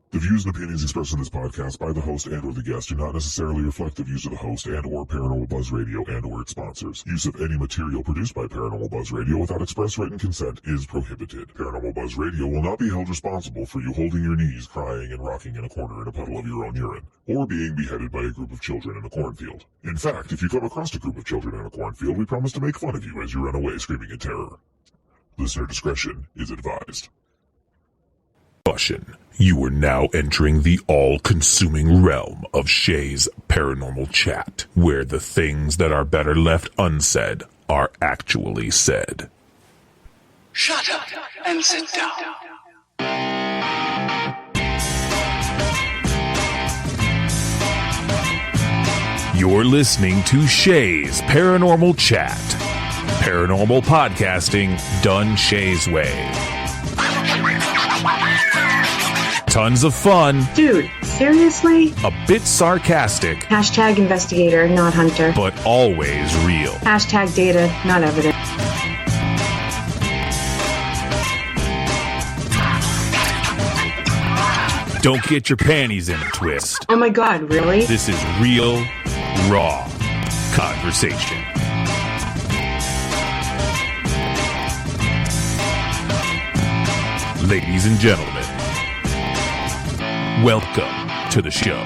The views and opinions expressed in this podcast by the host and or the guest do not necessarily reflect the views of the host and or Paranormal Buzz Radio and or its sponsors. Use of any material produced by Paranormal Buzz Radio without express written consent is prohibited. Paranormal Buzz Radio will not be held responsible for you holding your knees, crying, and rocking in a corner in a puddle of your own urine, or being beheaded by a group of children in a cornfield. In fact, if you come across a group of children in a cornfield, we promise to make fun of you as you run away screaming in terror. Listener discretion is advised. You are now entering the all-consuming realm of Shay's Paranormal Chat, where the things that are better left unsaid are actually said. Shut up and sit down. You're listening to Shay's Paranormal Chat. Paranormal podcasting done Shay's way. Tons of fun. Dude, seriously? A bit sarcastic. Hashtag investigator, not hunter. But always real. Hashtag data, not evidence. Don't get your panties in a twist. Oh my god, really? This is real, raw conversation. Ladies and gentlemen, welcome to the show.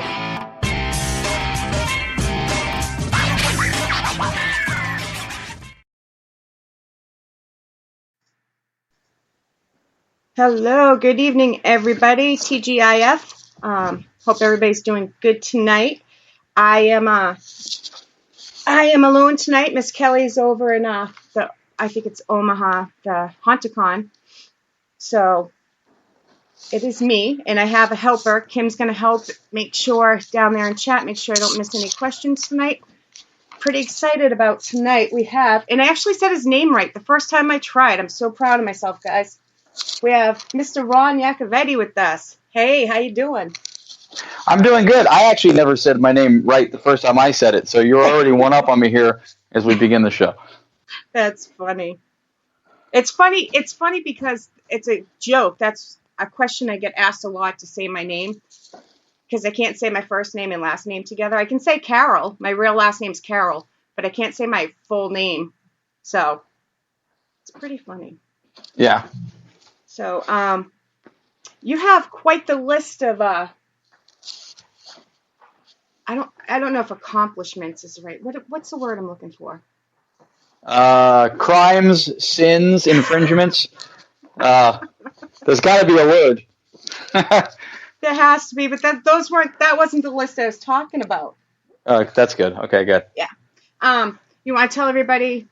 Hello, good evening, everybody. TGIF. Hope everybody's doing good tonight. I am alone tonight. Miss Kelly's over in I think it's Omaha, the Hauntacon. So it is me, and I have a helper. Kim's going to help make sure down there in chat, make sure I don't miss any questions tonight. Pretty excited about tonight. We have, and I actually said his name right the first time I tried. I'm so proud of myself, guys. We have Mr. Ron Yacovetti with us. Hey, how you doing? I'm doing good. I actually never said my name right the first time I said it, so you're already one up on me here as we begin the show. That's funny. It's funny because it's a joke. That's a question I get asked a lot, to say my name, because I can't say my first name and last name together. I can say Carol. My real last name's Carol, but I can't say my full name. So it's pretty funny. Yeah. So you have quite the list of I don't know if accomplishments is right. What's the word I'm looking for? Crimes, sins, infringements. There's got to be a word. There has to be, but that wasn't the list I was talking about. That's good. Okay, good. Yeah. You want to tell everybody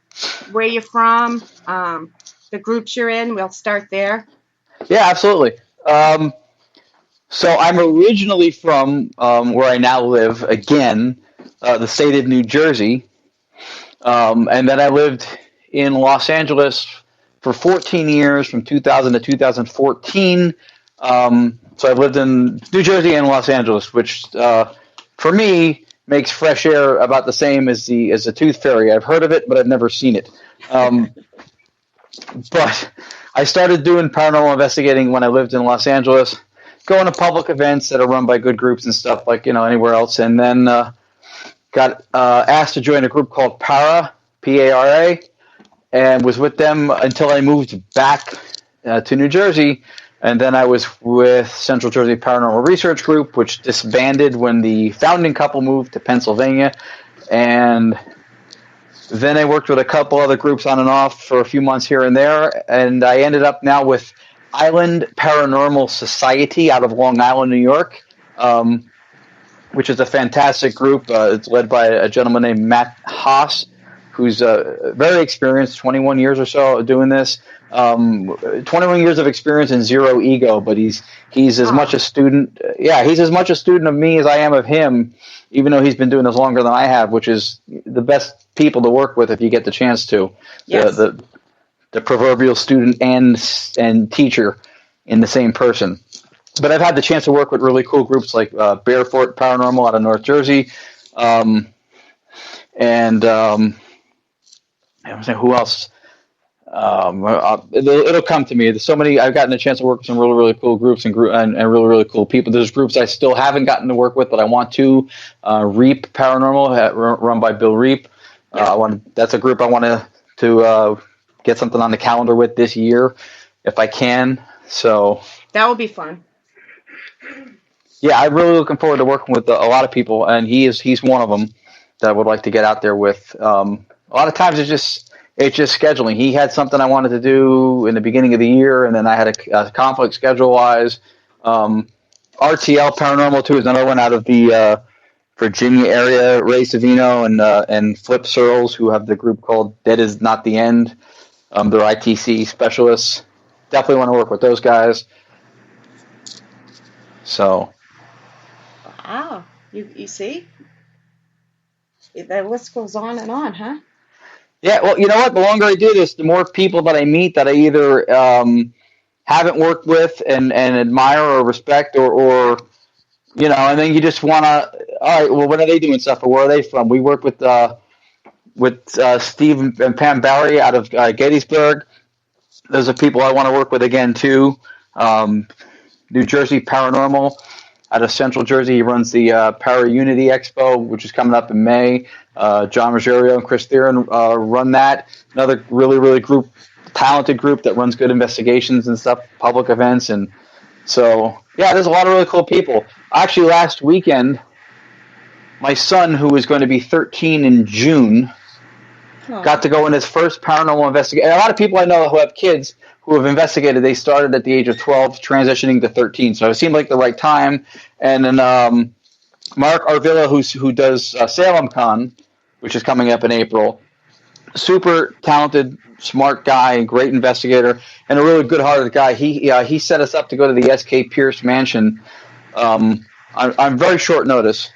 where you're from, the groups you're in? We'll start there. Yeah, absolutely. So I'm originally from where I now live, again, the state of New Jersey. And then I lived in Los Angeles for 14 years, from 2000 to 2014. So I've lived in New Jersey and Los Angeles, which for me makes fresh air about the same as the Tooth Fairy. I've heard of it, but I've never seen it. But I started doing paranormal investigating when I lived in Los Angeles, going to public events that are run by good groups and stuff, like, anywhere else. And then got asked to join a group called P-A-R-A, and was with them until I moved back to New Jersey. And then I was with Central Jersey Paranormal Research Group, which disbanded when the founding couple moved to Pennsylvania. And then I worked with a couple other groups on and off for a few months here and there. And I ended up now with Island Paranormal Society out of Long Island, New York, which is a fantastic group. It's led by a gentleman named Matt Haas, who's very experienced, 21 years or so doing this. 21 years of experience and zero ego, but he's as much a student. He's as much a student of me as I am of him, even though he's been doing this longer than I have, which is the best people to work with if you get the chance to. Yes. The proverbial student and teacher in the same person. but I've had the chance to work with really cool groups like Barefoot Paranormal out of North Jersey, and who else? It'll come to me. There's so many. I've gotten a chance to work with some really, really cool groups and really, really cool people. There's groups I still haven't gotten to work with, but I want to. Reap Paranormal, run by Bill Reap. That's a group I want to get something on the calendar with this year, if I can. So that would be fun. Yeah, I'm really looking forward to working with a lot of people, and he's one of them that I would like to get out there with. A lot of times it's just scheduling. He had something I wanted to do in the beginning of the year, and then I had a conflict schedule-wise. RTL Paranormal, too, is another one out of the Virginia area. Ray Savino and Flip Searles, who have the group called Dead Is Not the End. They're ITC specialists. Definitely want to work with those guys. So. Wow. You see? The list goes on and on, huh? Yeah, well, you know what? The longer I do this, the more people that I meet that I either haven't worked with and admire or respect or and then you just want to, all right, well, when are they doing stuff or where are they from? We work with Steve and Pam Barry out of Gettysburg. Those are people I want to work with again, too. New Jersey Paranormal out of Central Jersey. He runs the ParaUnity Expo, which is coming up in May. John Ruggiero and Chris Theron run that. Another really, really talented group that runs good investigations and stuff, public events. And so, yeah, there's a lot of really cool people. Actually, last weekend, my son, who is going to be 13 in June, got to go in his first paranormal investigation. A lot of people I know who have kids who have investigated, they started at the age of 12, transitioning to 13. So it seemed like the right time. And then Mark Arvilla, who does Salem Con, which is coming up in April, super talented, smart guy, great investigator, and a really good-hearted guy. He set us up to go to the S.K. Pierce Mansion on very short notice.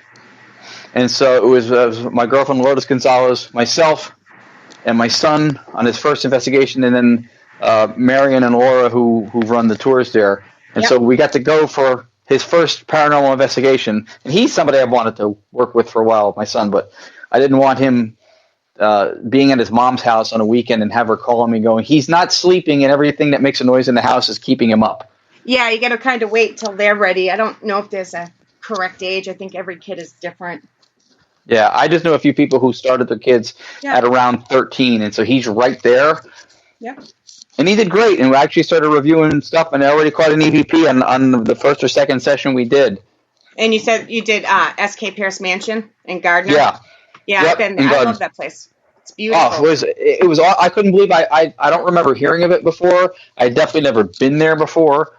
And so it was my girlfriend, Lourdes Gonzalez, myself, and my son on his first investigation, and then Marion and Laura who run the tours there. And so we got to go for his first paranormal investigation. And he's somebody I wanted to work with for a while, my son, but I didn't want him being at his mom's house on a weekend and have her calling me going, he's not sleeping and everything that makes a noise in the house is keeping him up. Yeah, you got to kind of wait till they're ready. I don't know if there's a correct age. I think every kid is different. Yeah, I just know a few people who started their kids at around 13, and so he's right there. Yeah. And he did great, and we actually started reviewing stuff, and I already caught an EVP on the first or second session we did. And you said you did S.K. Pierce Mansion in Gardner? Yeah. Yeah, I've been there. I love that place. It's beautiful. Oh, it was I couldn't believe I don't remember hearing of it before. I definitely never been there before.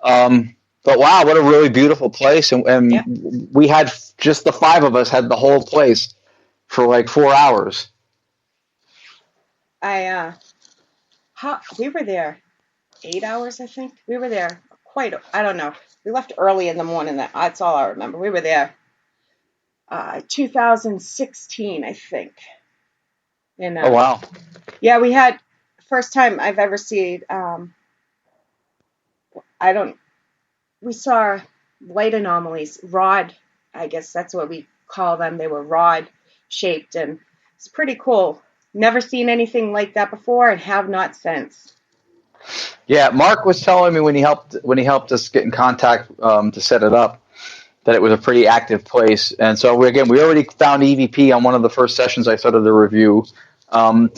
But wow, what a really beautiful place. And we had just the five of us had the whole place for like 4 hours. We were there 8 hours, I think. We were there I don't know. We left early in the morning. That's all I remember. We were there 2016, I think. And, oh, wow. Yeah, we had first time I've ever seen, we saw light anomalies, rod, I guess that's what we call them. They were rod shaped, and it's pretty cool. Never seen anything like that before and have not since. Yeah, Mark was telling me when he helped us get in contact to set it up that it was a pretty active place. And so we already found EVP on one of the first sessions I started the review. I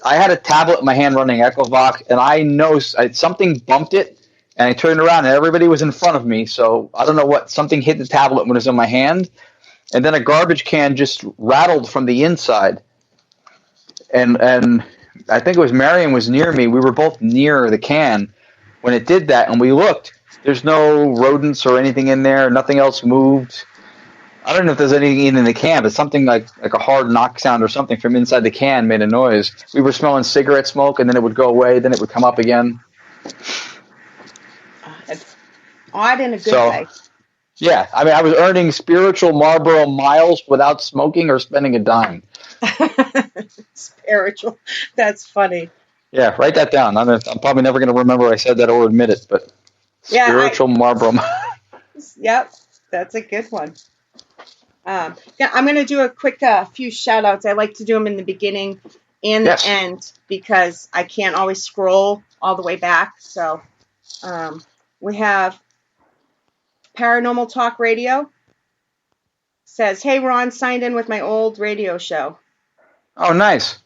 had a tablet in my hand running Echovox, and I know something bumped it, and I turned around, and everybody was in front of me. So I don't know what, something hit the tablet when it was in my hand, and then a garbage can just rattled from the inside. And I think it was Marion was near me. We were both near the can when it did that, and we looked. There's no rodents or anything in there. Nothing else moved. I don't know if there's anything in the can, but something like a hard knock sound or something from inside the can made a noise. We were smelling cigarette smoke, and then it would go away. Then it would come up again. It's odd in a good way. Yeah, I mean, I was earning spiritual Marlboro miles without smoking or spending a dime. Spiritual. That's funny. Yeah, write that down. I'm probably never going to remember I said that or admit it, but spiritual Marlboro. Yep, that's a good one. Yeah, I'm going to do a quick few shout outs. I like to do them in the beginning and the end because I can't always scroll all the way back. So we have Paranormal Talk Radio. Says, hey, Ron, signed in with my old radio show. Oh, nice.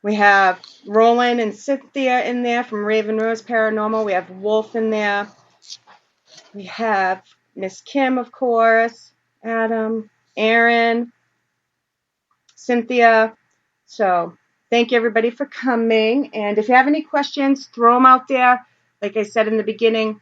We have Roland and Cynthia in there from Raven Rose Paranormal. We have Wolf in there. We have Miss Kim, of course, Adam, Aaron, Cynthia. So thank you, everybody, for coming. And if you have any questions, throw them out there. Like I said in the beginning,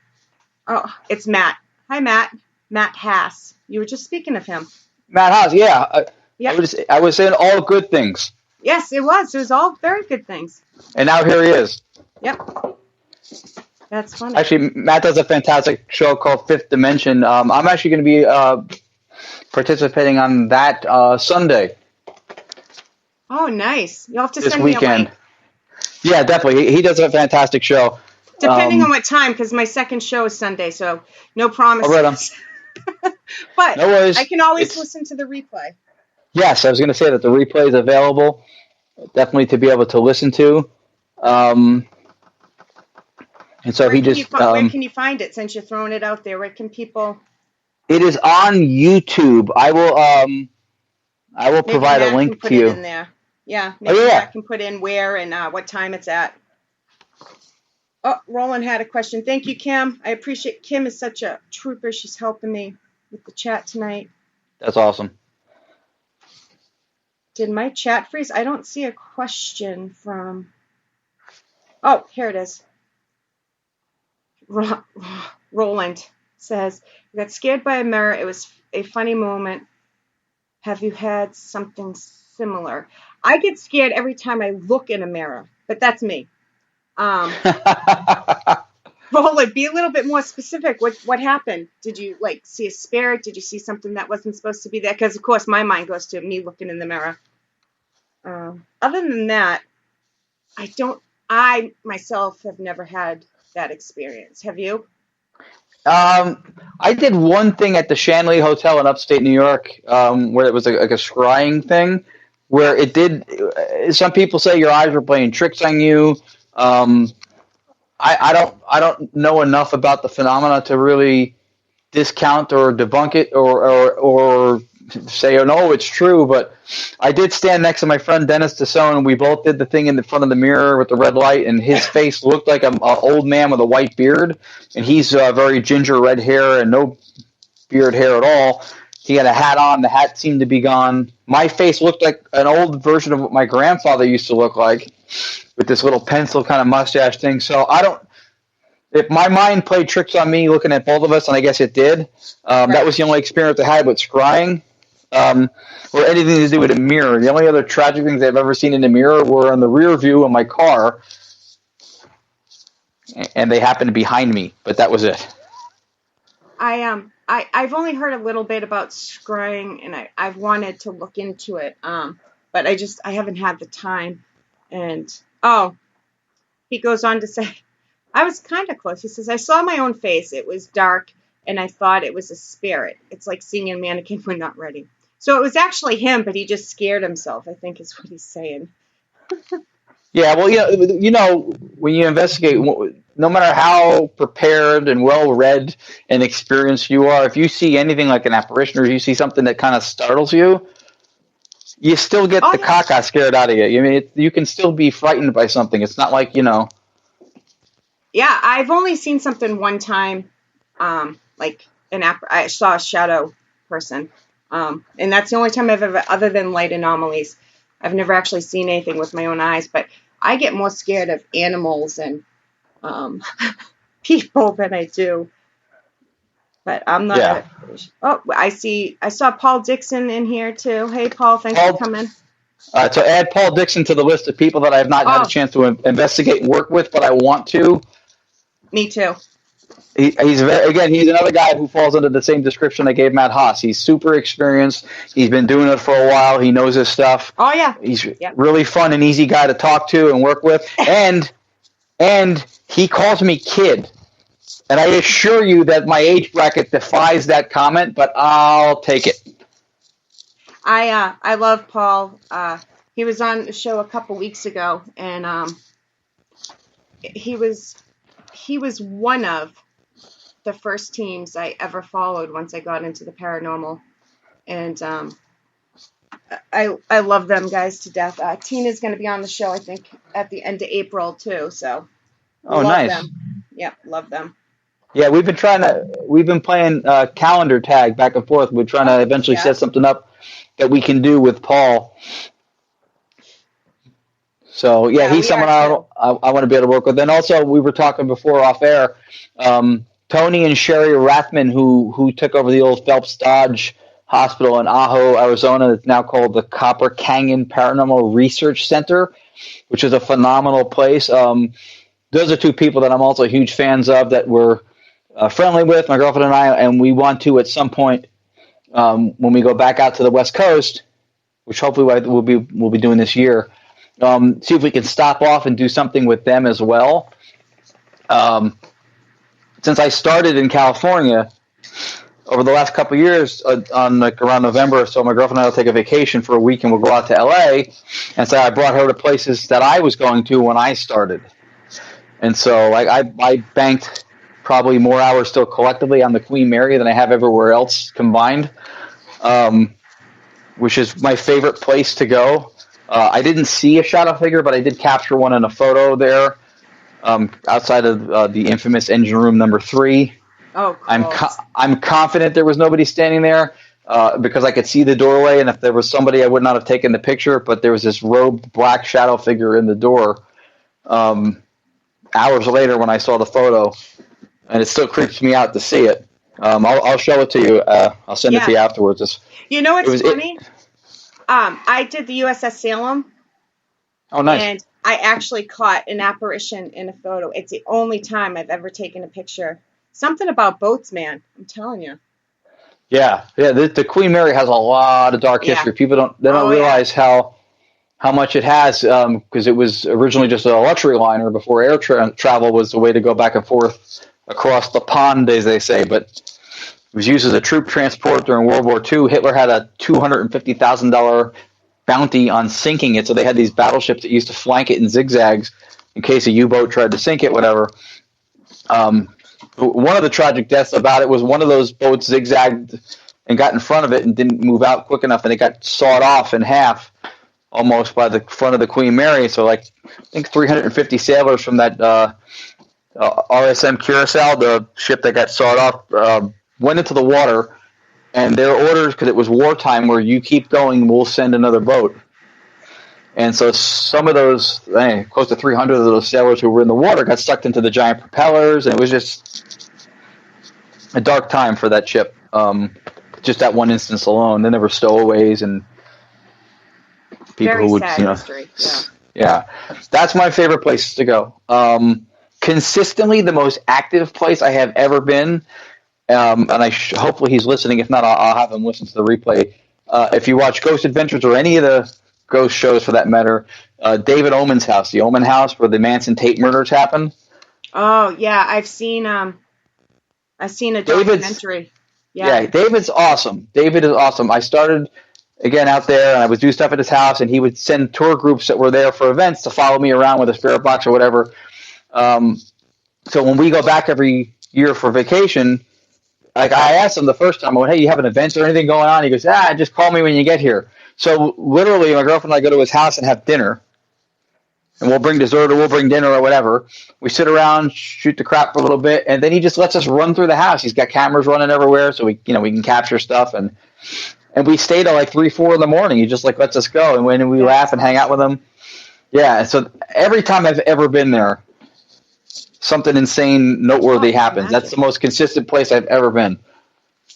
it's Matt. Hi, Matt. Matt Haas. You were just speaking of him. Matt Haas, yeah. Yep. I was saying all good things. Yes, it was. It was all very good things. And now here he is. Yep. That's funny. Actually, Matt does a fantastic show called Fifth Dimension. I'm actually going to be participating on that Sunday. Oh, nice. You'll have to this send weekend. me a link. Yeah, definitely. He does a fantastic show. Depending on what time, because my second show is Sunday, so no promises. Right on. But no worries. I can always listen to the replay. Yes, I was going to say that the replay is available, definitely to be able to listen to. And so where can you find it? Since you're throwing it out there, where can people? It is on YouTube. I will provide a link to you. In there. Yeah, maybe I can put in where and what time it's at. Oh, Roland had a question. Thank you, Kim. I appreciate Kim is such a trooper. She's helping me with the chat tonight. That's awesome. Did my chat freeze? I don't see a question from... Oh, here it is. Roland says, I got scared by a mirror. It was a funny moment. Have you had something similar? I get scared every time I look in a mirror, but that's me. Roland, be a little bit more specific. What happened? Did you see a spirit? Did you see something that wasn't supposed to be there? Because of course my mind goes to me looking in the mirror. Other than that, I myself have never had that experience. Have you? I did one thing at the Shanley Hotel in upstate New York, where it was like a scrying thing, where it did. Some people say your eyes were playing tricks on you. I don't know enough about the phenomena to really discount or debunk it or say, oh no, it's true. But I did stand next to my friend Dennis Tassone, and we both did the thing in the front of the mirror with the red light, and his face looked like an old man with a white beard, and he's very ginger red hair and no beard hair at all. He had a hat on. The hat seemed to be gone. My face looked like an old version of what my grandfather used to look like, with this little pencil kind of mustache thing. So if my mind played tricks on me looking at both of us, and I guess it did, that was the only experience I had with scrying, or anything to do with a mirror. The only other tragic things I've ever seen in a mirror were on the rear view of my car, and they happened behind me, but that was it. I've only heard a little bit about scrying, and I've wanted to look into it, but I haven't had the time. And he goes on to say, I was kind of close. He says, I saw my own face. It was dark, and I thought it was a spirit. It's like seeing a mannequin when not ready. So it was actually him, but he just scared himself, I think is what he's saying. Yeah, well, when you investigate, no matter how prepared and well-read and experienced you are, if you see anything like an apparition or you see something that kind of startles you, you still get the caca scared out of you. I mean, you can still be frightened by something. It's not like, Yeah, I've only seen something one time, I saw a shadow person, and that's the only time I've ever, other than light anomalies, I've never actually seen anything with my own eyes. But I get more scared of animals and people than I do. But I'm not. Yeah. I saw Paul Dixon in here too. Hey, Paul, thanks for coming. To add Paul Dixon to the list of people that I have not had a chance to investigate and work with, but I want to. Me too. He's another guy who falls under the same description I gave Matt Haas. He's super experienced. He's been doing it for a while. He knows his stuff. Oh yeah. He's really fun and easy guy to talk to and work with. And he calls me kid. And I assure you that my age bracket defies that comment, but I'll take it. I love Paul. He was on the show a couple weeks ago, and he was one of the first teams I ever followed once I got into the paranormal, and I love them guys to death. Tina's going to be on the show, I think, at the end of April too. So, Oh, love nice. them. Yeah, love them. Yeah, we've been playing calendar tag back and forth. We're trying to eventually set something up that we can do with Paul. So yeah, he's someone I want to be able to work with. And also, we were talking before off air. Tony and Sherry Rathman, who took over the old Phelps Dodge Hospital in Ajo, Arizona. It's now called the Copper Canyon Paranormal Research Center, which is a phenomenal place. Those are two people that I'm also huge fans of that we're friendly with, my girlfriend and I, and we want to at some point when we go back out to the West Coast, which hopefully we'll be doing this year. See if we can stop off and do something with them as well. Since I started in California over the last couple of years, on like around November or so, my girlfriend and I will take a vacation for a week and we'll go out to LA. And so I brought her to places that I was going to when I started. And so I banked probably more hours still collectively on the Queen Mary than I have everywhere else combined, which is my favorite place to go. I didn't see a shadow figure, but I did capture one in a photo there outside of the infamous engine room number 3. Oh, cool. I'm confident there was nobody standing there because I could see the doorway, and if there was somebody, I would not have taken the picture, but there was this robed black shadow figure in the door hours later when I saw the photo, and it still creeps me out to see it. I'll show it to you. I'll send it to you afterwards. You know what's funny? I did the USS Salem. Oh, nice. And I actually caught an apparition in a photo. It's the only time I've ever taken a picture. Something about boats, man. I'm telling you. Yeah. The Queen Mary has a lot of dark history. People don't realize how much it has because it was originally just a luxury liner before air travel was the way to go back and forth across the pond, as they say. But it was used as a troop transport during World War II. Hitler had a $250,000 bounty on sinking it, so they had these battleships that used to flank it in zigzags in case a U-boat tried to sink it, whatever. One of the tragic deaths about it was one of those boats zigzagged and got in front of it and didn't move out quick enough, and it got sawed off in half almost by the front of the Queen Mary. So, I think 350 sailors from that RSM Curacao, the ship that got sawed off, went into the water, and their orders, because it was wartime, where you keep going, we'll send another boat. And so some of those, close to 300 of those sailors who were in the water got sucked into the giant propellers, and it was just a dark time for that ship. Just that one instance alone. Then there were stowaways and people Very who would, sad history. Yeah. That's my favorite place to go. Consistently the most active place I have ever been, and hopefully he's listening. If not, I'll have him listen to the replay. If you watch Ghost Adventures or any of the ghost shows for that matter, David Omen's house, the Omen house where the Manson Tate murders happened. Oh yeah, I've seen a documentary. Yeah, David's awesome. David is awesome. I started again out there, and I would do stuff at his house, and he would send tour groups that were there for events to follow me around with a spirit box or whatever. So when we go back every year for vacation, I asked him the first time, I went, hey, you have an event or anything going on? He goes, just call me when you get here. So literally, my girlfriend and I go to his house and have dinner, and we'll bring dessert or we'll bring dinner or whatever. We sit around, shoot the crap for a little bit, and then he just lets us run through the house. He's got cameras running everywhere, so we can capture stuff, and we stay till 3, 4 in the morning. He just lets us go, and when we laugh and hang out with him. Yeah, so every time I've ever been there, something insane, noteworthy happens. That's the most consistent place I've ever been.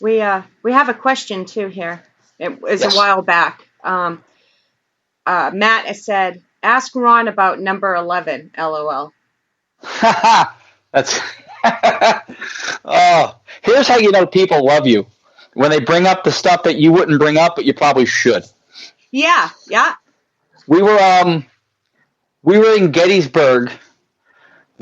We have a question too here. It was a while back. Matt has said, ask Ron about number 11, LOL. That's here's how you know people love you. When they bring up the stuff that you wouldn't bring up, but you probably should. Yeah. We were in Gettysburg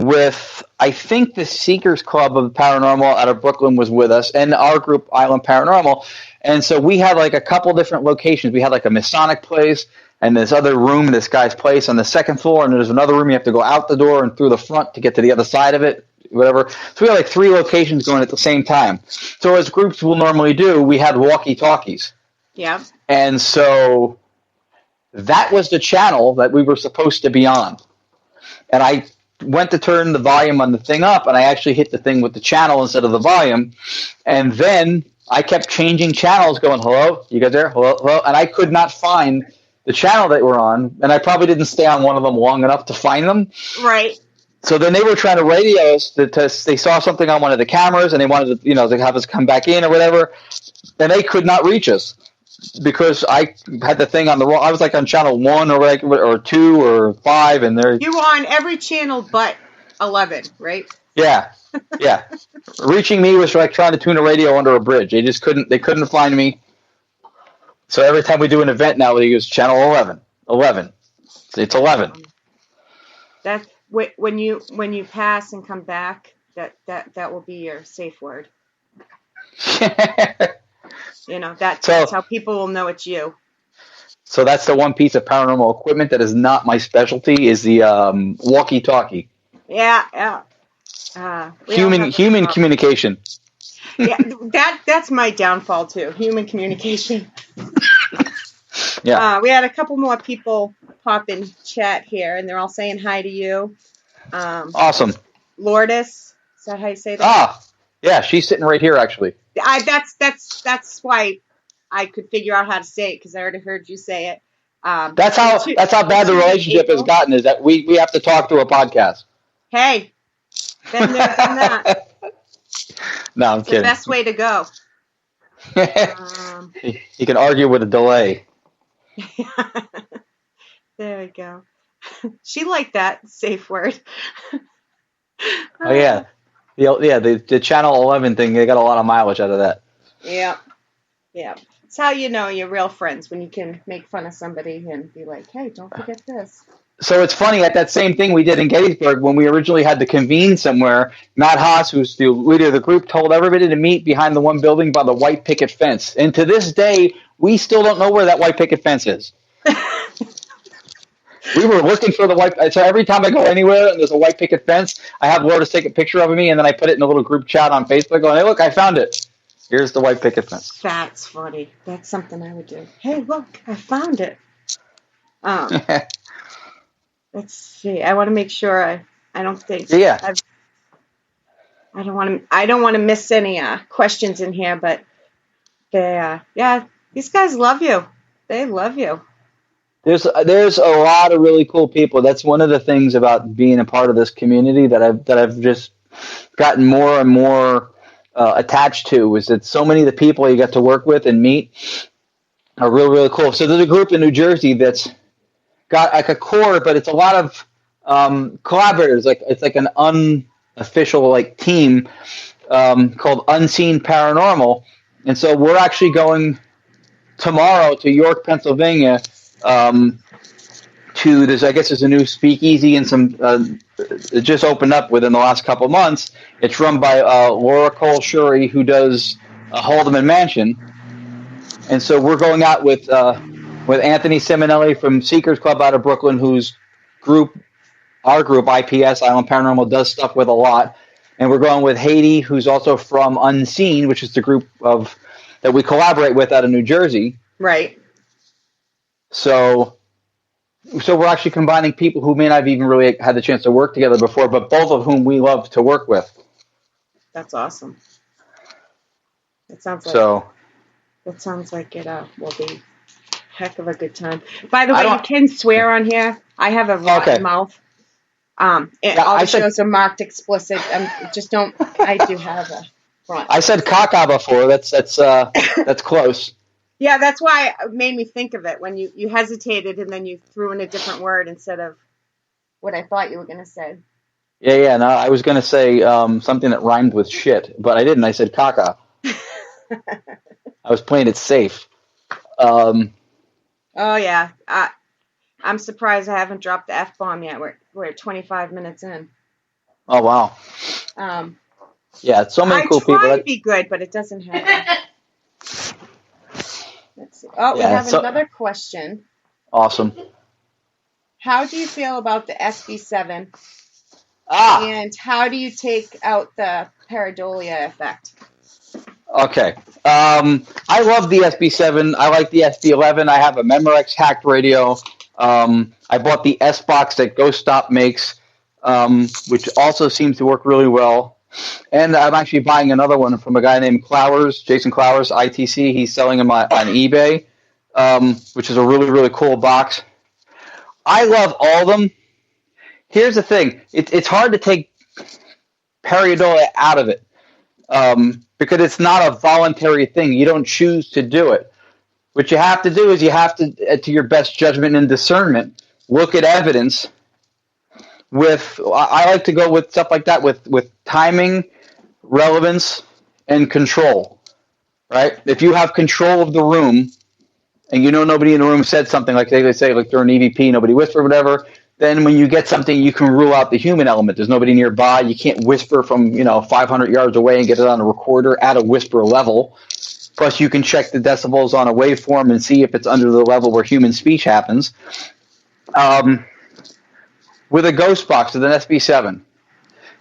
with, I think, the Seekers Club of Paranormal out of Brooklyn was with us, and our group, Island Paranormal. And so we had like a couple different locations. We had like a Masonic place and this other room, this guy's place on the second floor, and there's another room you have to go out the door and through the front to get to the other side of it, whatever. So we had like 3 locations going at the same time. So as groups will normally do, we had walkie-talkies. Yeah. And so that was the channel that we were supposed to be on. And I went to turn the volume on the thing up, and I actually hit the thing with the channel instead of the volume. And then I kept changing channels, going, hello, you guys there? Hello, hello. And I could not find the channel that we're on, and I probably didn't stay on one of them long enough to find them. Right. So then they were trying to radio us. They saw something on one of the cameras, and they wanted to, to have us come back in or whatever. And they could not reach us because I had the thing on the wrong. I was like on channel 1 or 2 or 5, and they're You were on every channel but 11, right? yeah. Reaching me was like trying to tune a radio under a bridge. They just couldn't. They couldn't find me. So every time we do an event now, we use channel 11. 11. It's 11. That when you pass and come back, that will be your safe word. That's how people will know it's you. So that's the one piece of paranormal equipment that is not my specialty, is the walkie-talkie. Yeah. Human communication. Yeah, that's my downfall too. Human communication. Yeah. We had a couple more people pop in chat here, and they're all saying hi to you. Awesome. Lourdes, is that how you say that? Yeah, she's sitting right here actually. That's why I could figure out how to say it, because I already heard you say it. That's how bad the relationship has gotten, is that we have to talk through a podcast. Hey, been there, done that. No, I'm kidding. The best way to go. You can argue with a delay. There we go. She liked that safe word. Oh yeah, the channel 11 thing. They got a lot of mileage out of that. Yeah. It's how you know you're real friends, when you can make fun of somebody and be like, "Hey, don't forget this." So it's funny, at that same thing we did in Gettysburg, when we originally had to convene somewhere, Matt Haas, who's the leader of the group, told everybody to meet behind the one building by the white picket fence. And to this day, we still don't know where that white picket fence is. We were looking for the white. So every time I go anywhere and there's a white picket fence, I have Lourdes take a picture of me, and then I put it in a little group chat on Facebook going, "Hey, look, I found it. Here's the white picket fence." That's funny. That's something I would do. Hey, look, I found it. Let's see. I want to make sure I don't think. Yeah. I don't want to miss any questions in here, but these guys love you. They love you. There's a lot of really cool people. That's one of the things about being a part of this community that I've just gotten more and more attached to, is that so many of the people you get to work with and meet are really, really cool. So there's a group in New Jersey that's got like a core, but it's a lot of collaborators. Like it's like an unofficial like team called Unscene Paranormal, and so we're actually going tomorrow to York, Pennsylvania. To this, I guess there's a new speakeasy and some it just opened up within the last couple of months. It's run by Laura Cole Shuri, who does Haldeman Mansion, and so we're going out with Anthony Simonelli from Seekers Club out of Brooklyn, whose our group IPS Island Paranormal does stuff with a lot, and we're going with Haiti, who's also from Unscene, which is the group that we collaborate with out of New Jersey. Right. So we're actually combining people who may not have even really had the chance to work together before, but both of whom we love to work with. That's awesome. That sounds like it will be a heck of a good time. By the way, you can swear on here. I have a rotten mouth. All the shows are marked explicit. I do have a rotten. I said caca before. That's close. Yeah, that's why it made me think of it when you hesitated and then you threw in a different word instead of what I thought you were going to say. Yeah. No, I was going to say something that rhymed with shit, but I didn't. I said caca. I was playing it safe. Oh, yeah. I'm surprised I haven't dropped the F-bomb yet. We're 25 minutes in. Oh, wow. Yeah, so many cool people. I try to be good, but it doesn't happen. Let's see. Oh, we have another question. Awesome. How do you feel about the SB7? Ah! And how do you take out the pareidolia effect? Okay. I love the SB7. I like the SB11. I have a Memorex hacked radio. I bought the S box that Ghost Stop makes, which also seems to work really well. And I'm actually buying another one from a guy named Clowers, Jason Clowers, ITC. He's selling them on eBay, which is a really, really cool box. I love all of them. Here's the thing. It's hard to take pareidolia out of it because it's not a voluntary thing. You don't choose to do it. What you have to do is you have to your best judgment and discernment, look at evidence. I like to go with stuff like that with timing, relevance, and control. Right? If you have control of the room, and you know nobody in the room said something like they say like during EVP, nobody whispered, whatever. Then when you get something, you can rule out the human element. There's nobody nearby. You can't whisper from 500 yards away and get it on a recorder at a whisper level. Plus, you can check the decibels on a waveform and see if it's under the level where human speech happens. With a ghost box, with an SB7,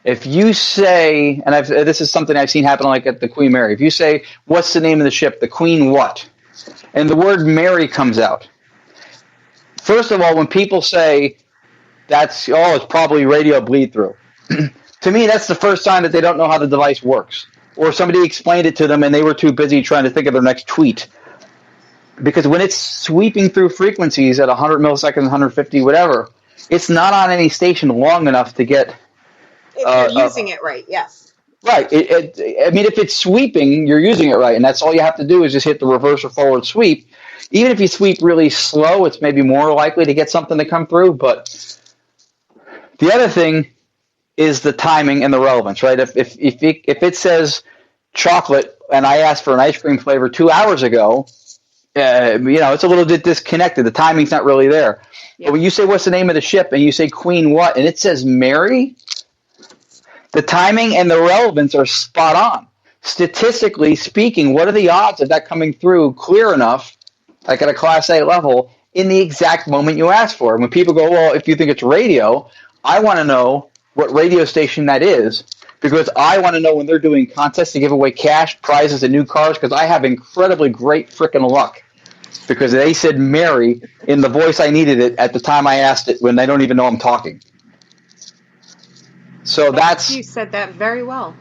if you say, and this is something I've seen happen like at the Queen Mary, if you say, what's the name of the ship? The Queen what? And the word Mary comes out. First of all, when people say, it's probably radio bleed through. To me, that's the first sign that they don't know how the device works. Or somebody explained it to them and they were too busy trying to think of their next tweet. Because when it's sweeping through frequencies at 100 milliseconds, 150, whatever, it's not on any station long enough to get... If you're using it right, yes. Right. If it's sweeping, you're using it right. And that's all you have to do is just hit the reverse or forward sweep. Even if you sweep really slow, it's maybe more likely to get something to come through. But the other thing is the timing and the relevance, right? If it says chocolate and I asked for an ice cream flavor 2 hours ago, it's a little bit disconnected. The timing's not really there. Yeah. But when you say what's the name of the ship and you say Queen what and it says Mary, the timing and the relevance are spot on. Statistically speaking, what are the odds of that coming through clear enough, like at a Class A level, in the exact moment you ask for? And when people go, well, if you think it's radio, I want to know what radio station that is because I want to know when they're doing contests to give away cash, prizes, and new cars because I have incredibly great freaking luck because they said Mary in the voice I needed it at the time I asked it when they don't even know I'm talking. So you said that very well.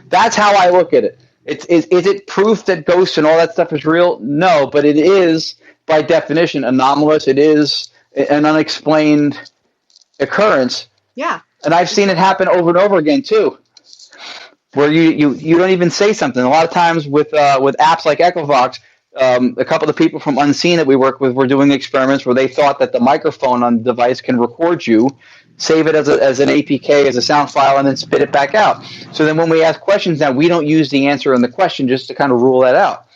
That's how I look at it. Is it proof that ghosts and all that stuff is real? No, but it is, by definition, anomalous. It is an unexplained occurrence. Yeah. And I've seen it happen over and over again, too, where you don't even say something. A lot of times with apps like Echovox, a couple of the people from Unscene that we work with were doing experiments where they thought that the microphone on the device can record you, save it as an APK, as a sound file, and then spit it back out. So then when we ask questions now, we don't use the answer in the question just to kind of rule that out.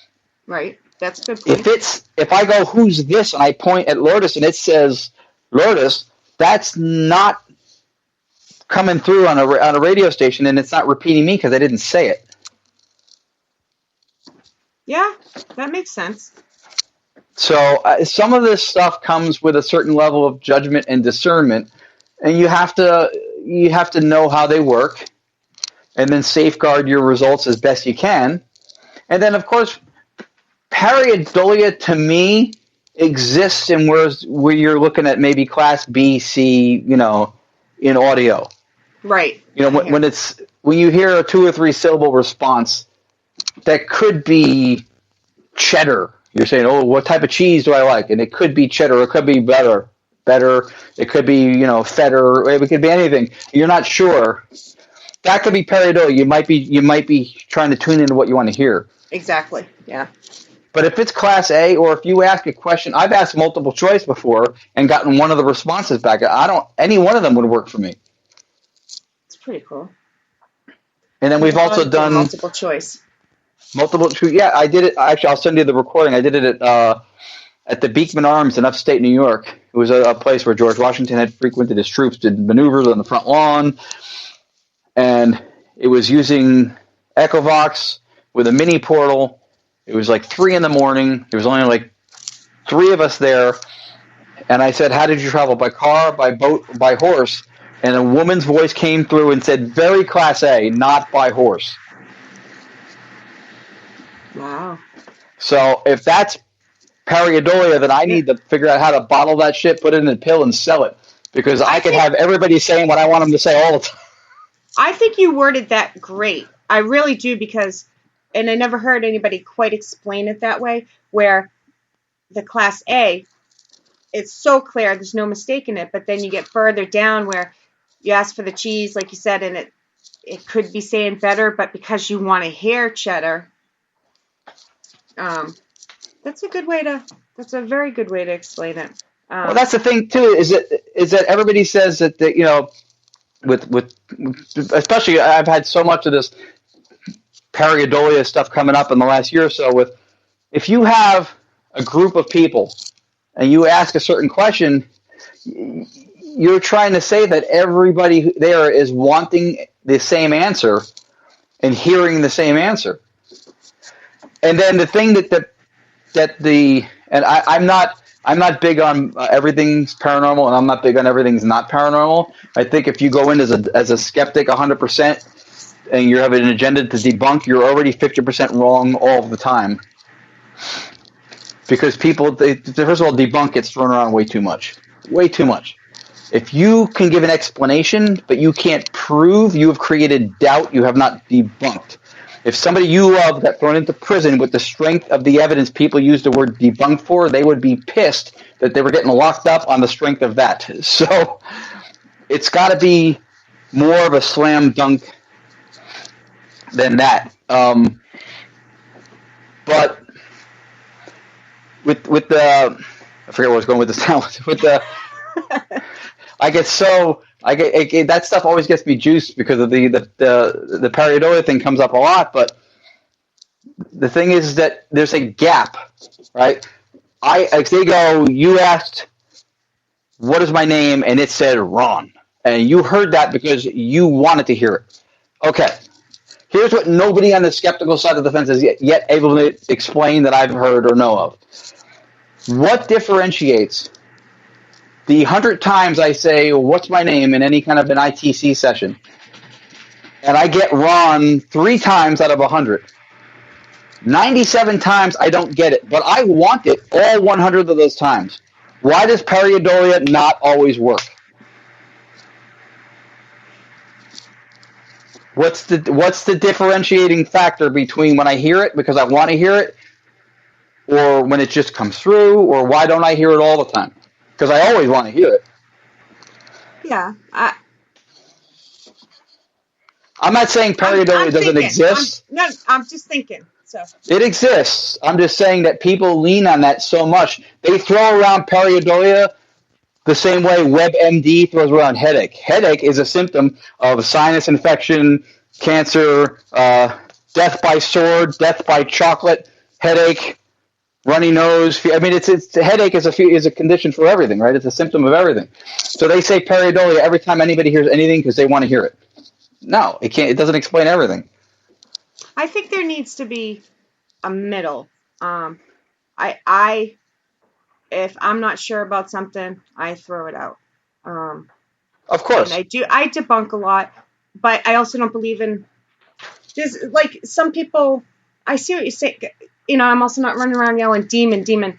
Right. That's a good point. If I go, who's this, and I point at Lourdes and it says Lourdes, that's not coming through on a radio station, and it's not repeating me because I didn't say it. Yeah, that makes sense. So some of this stuff comes with a certain level of judgment and discernment, and you have to know how they work, and then safeguard your results as best you can. And then, of course, pareidolia to me exists in where you're looking at maybe Class B, C, in audio. Right. When you hear a 2 or 3 syllable response, that could be cheddar. You're saying, oh, what type of cheese do I like? And it could be cheddar. It could be better. It could be, feta. It could be anything. You're not sure. That could be pareidolia. You might be trying to tune into what you want to hear. Exactly. Yeah. But if it's Class A, or if you ask a question, I've asked multiple choice before and gotten one of the responses back. Any one of them would work for me. It's pretty cool. And then we've also done multiple choice. Yeah, I did it. Actually, I'll send you the recording. I did it at the Beekman Arms in upstate New York. It was a place where George Washington had frequented his troops, did maneuvers on the front lawn. and it was using Echovox with a mini portal. It was like 3 a.m. There was only like 3 of us there. And I said, how did you travel? By car, by boat, by horse? And a woman's voice came through and said, very Class A, not by horse. Wow. So if that's pareidolia, then I need to figure out how to bottle that shit, put it in a pill, and sell it. Because I can have everybody saying what I want them to say all the time. I think you worded that great. I really do, because, and I never heard anybody quite explain it that way, where the Class A, it's so clear, there's no mistaking it, but then you get further down where you ask for the cheese, like you said, and it could be saying better, but because you want to hear cheddar, that's a very good way to explain it. Well, that's the thing too, is that everybody says that with especially I've had so much of this pareidolia stuff coming up in the last year or so. If you have a group of people and you ask a certain question, you're trying to say that everybody there is wanting the same answer and hearing the same answer. And then the thing I'm not big on everything's paranormal, and I'm not big on everything's not paranormal. I think if you go in as a skeptic 100% and you have an agenda to debunk, you're already 50% wrong all the time. Because people, first of all, debunk gets thrown around way too much. Way too much. If you can give an explanation, but you can't prove, you have created doubt, you have not debunked. If somebody you love got thrown into prison with the strength of the evidence people use the word debunked for, they would be pissed that they were getting locked up on the strength of that. So it's got to be more of a slam dunk than that. But with the, I forget where I was going with this now. With the, that stuff always gets me juiced because of the pareidolia thing comes up a lot. But the thing is that there's a gap, right? They go, you asked, what is my name? And it said Ron. And you heard that because you wanted to hear it. Okay. Here's what nobody on the skeptical side of the fence is yet able to explain that I've heard or know of. What differentiates the 100 times I say, what's my name in any kind of an ITC session, and I get Ron 3 times out of 100. 97 times I don't get it, but I want it all 100 of those times. Why does pareidolia not always work? What's the differentiating factor between when I hear it because I want to hear it, or when it just comes through, or why don't I hear it all the time? Because I always want to hear it. Yeah. I'm not saying pareidolia doesn't exist. I'm just thinking. So it exists. I'm just saying that people lean on that so much. They throw around pareidolia the same way WebMD throws around headache. Headache is a symptom of sinus infection, cancer, death by sword, death by chocolate, headache, runny nose. I mean, it's headache is a condition for everything, right? It's a symptom of everything. So they say pareidolia every time anybody hears anything because they want to hear it. No, it can't. It doesn't explain everything. I think there needs to be a middle. If I'm not sure about something, I throw it out. Of course. And I debunk a lot, but I also don't believe in. There's like some people. I see what you say. I'm also not running around yelling demon.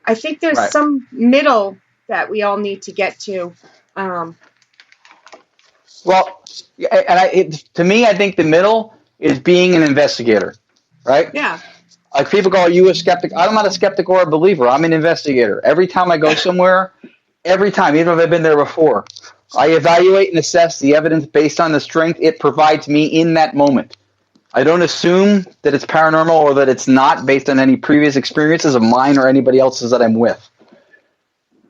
I think there's some middle that we all need to get to. Well, and to me, I think the middle is being an investigator, right? Yeah. Like people go, are you a skeptic? I'm not a skeptic or a believer. I'm an investigator. Every time I go somewhere, even if I've been there before, I evaluate and assess the evidence based on the strength it provides me in that moment. I don't assume that it's paranormal or that it's not based on any previous experiences of mine or anybody else's that I'm with.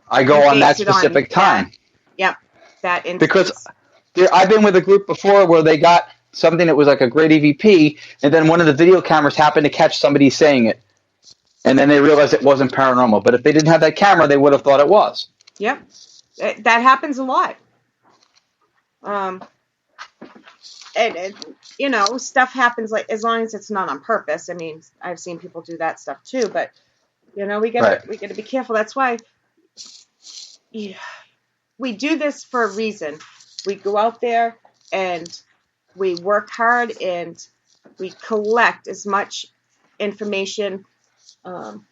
I go on that specific time. Yep. That instance. Because I've been with a group before where they got something that was like a great EVP, and then one of the video cameras happened to catch somebody saying it. And then they realized it wasn't paranormal. But if they didn't have that camera, they would have thought it was. Yep. That happens a lot. stuff happens, like, as long as it's not on purpose. I mean, I've seen people do that stuff too, but we gotta be careful. That's why we do this for a reason. We go out there and we work hard and we collect as much information,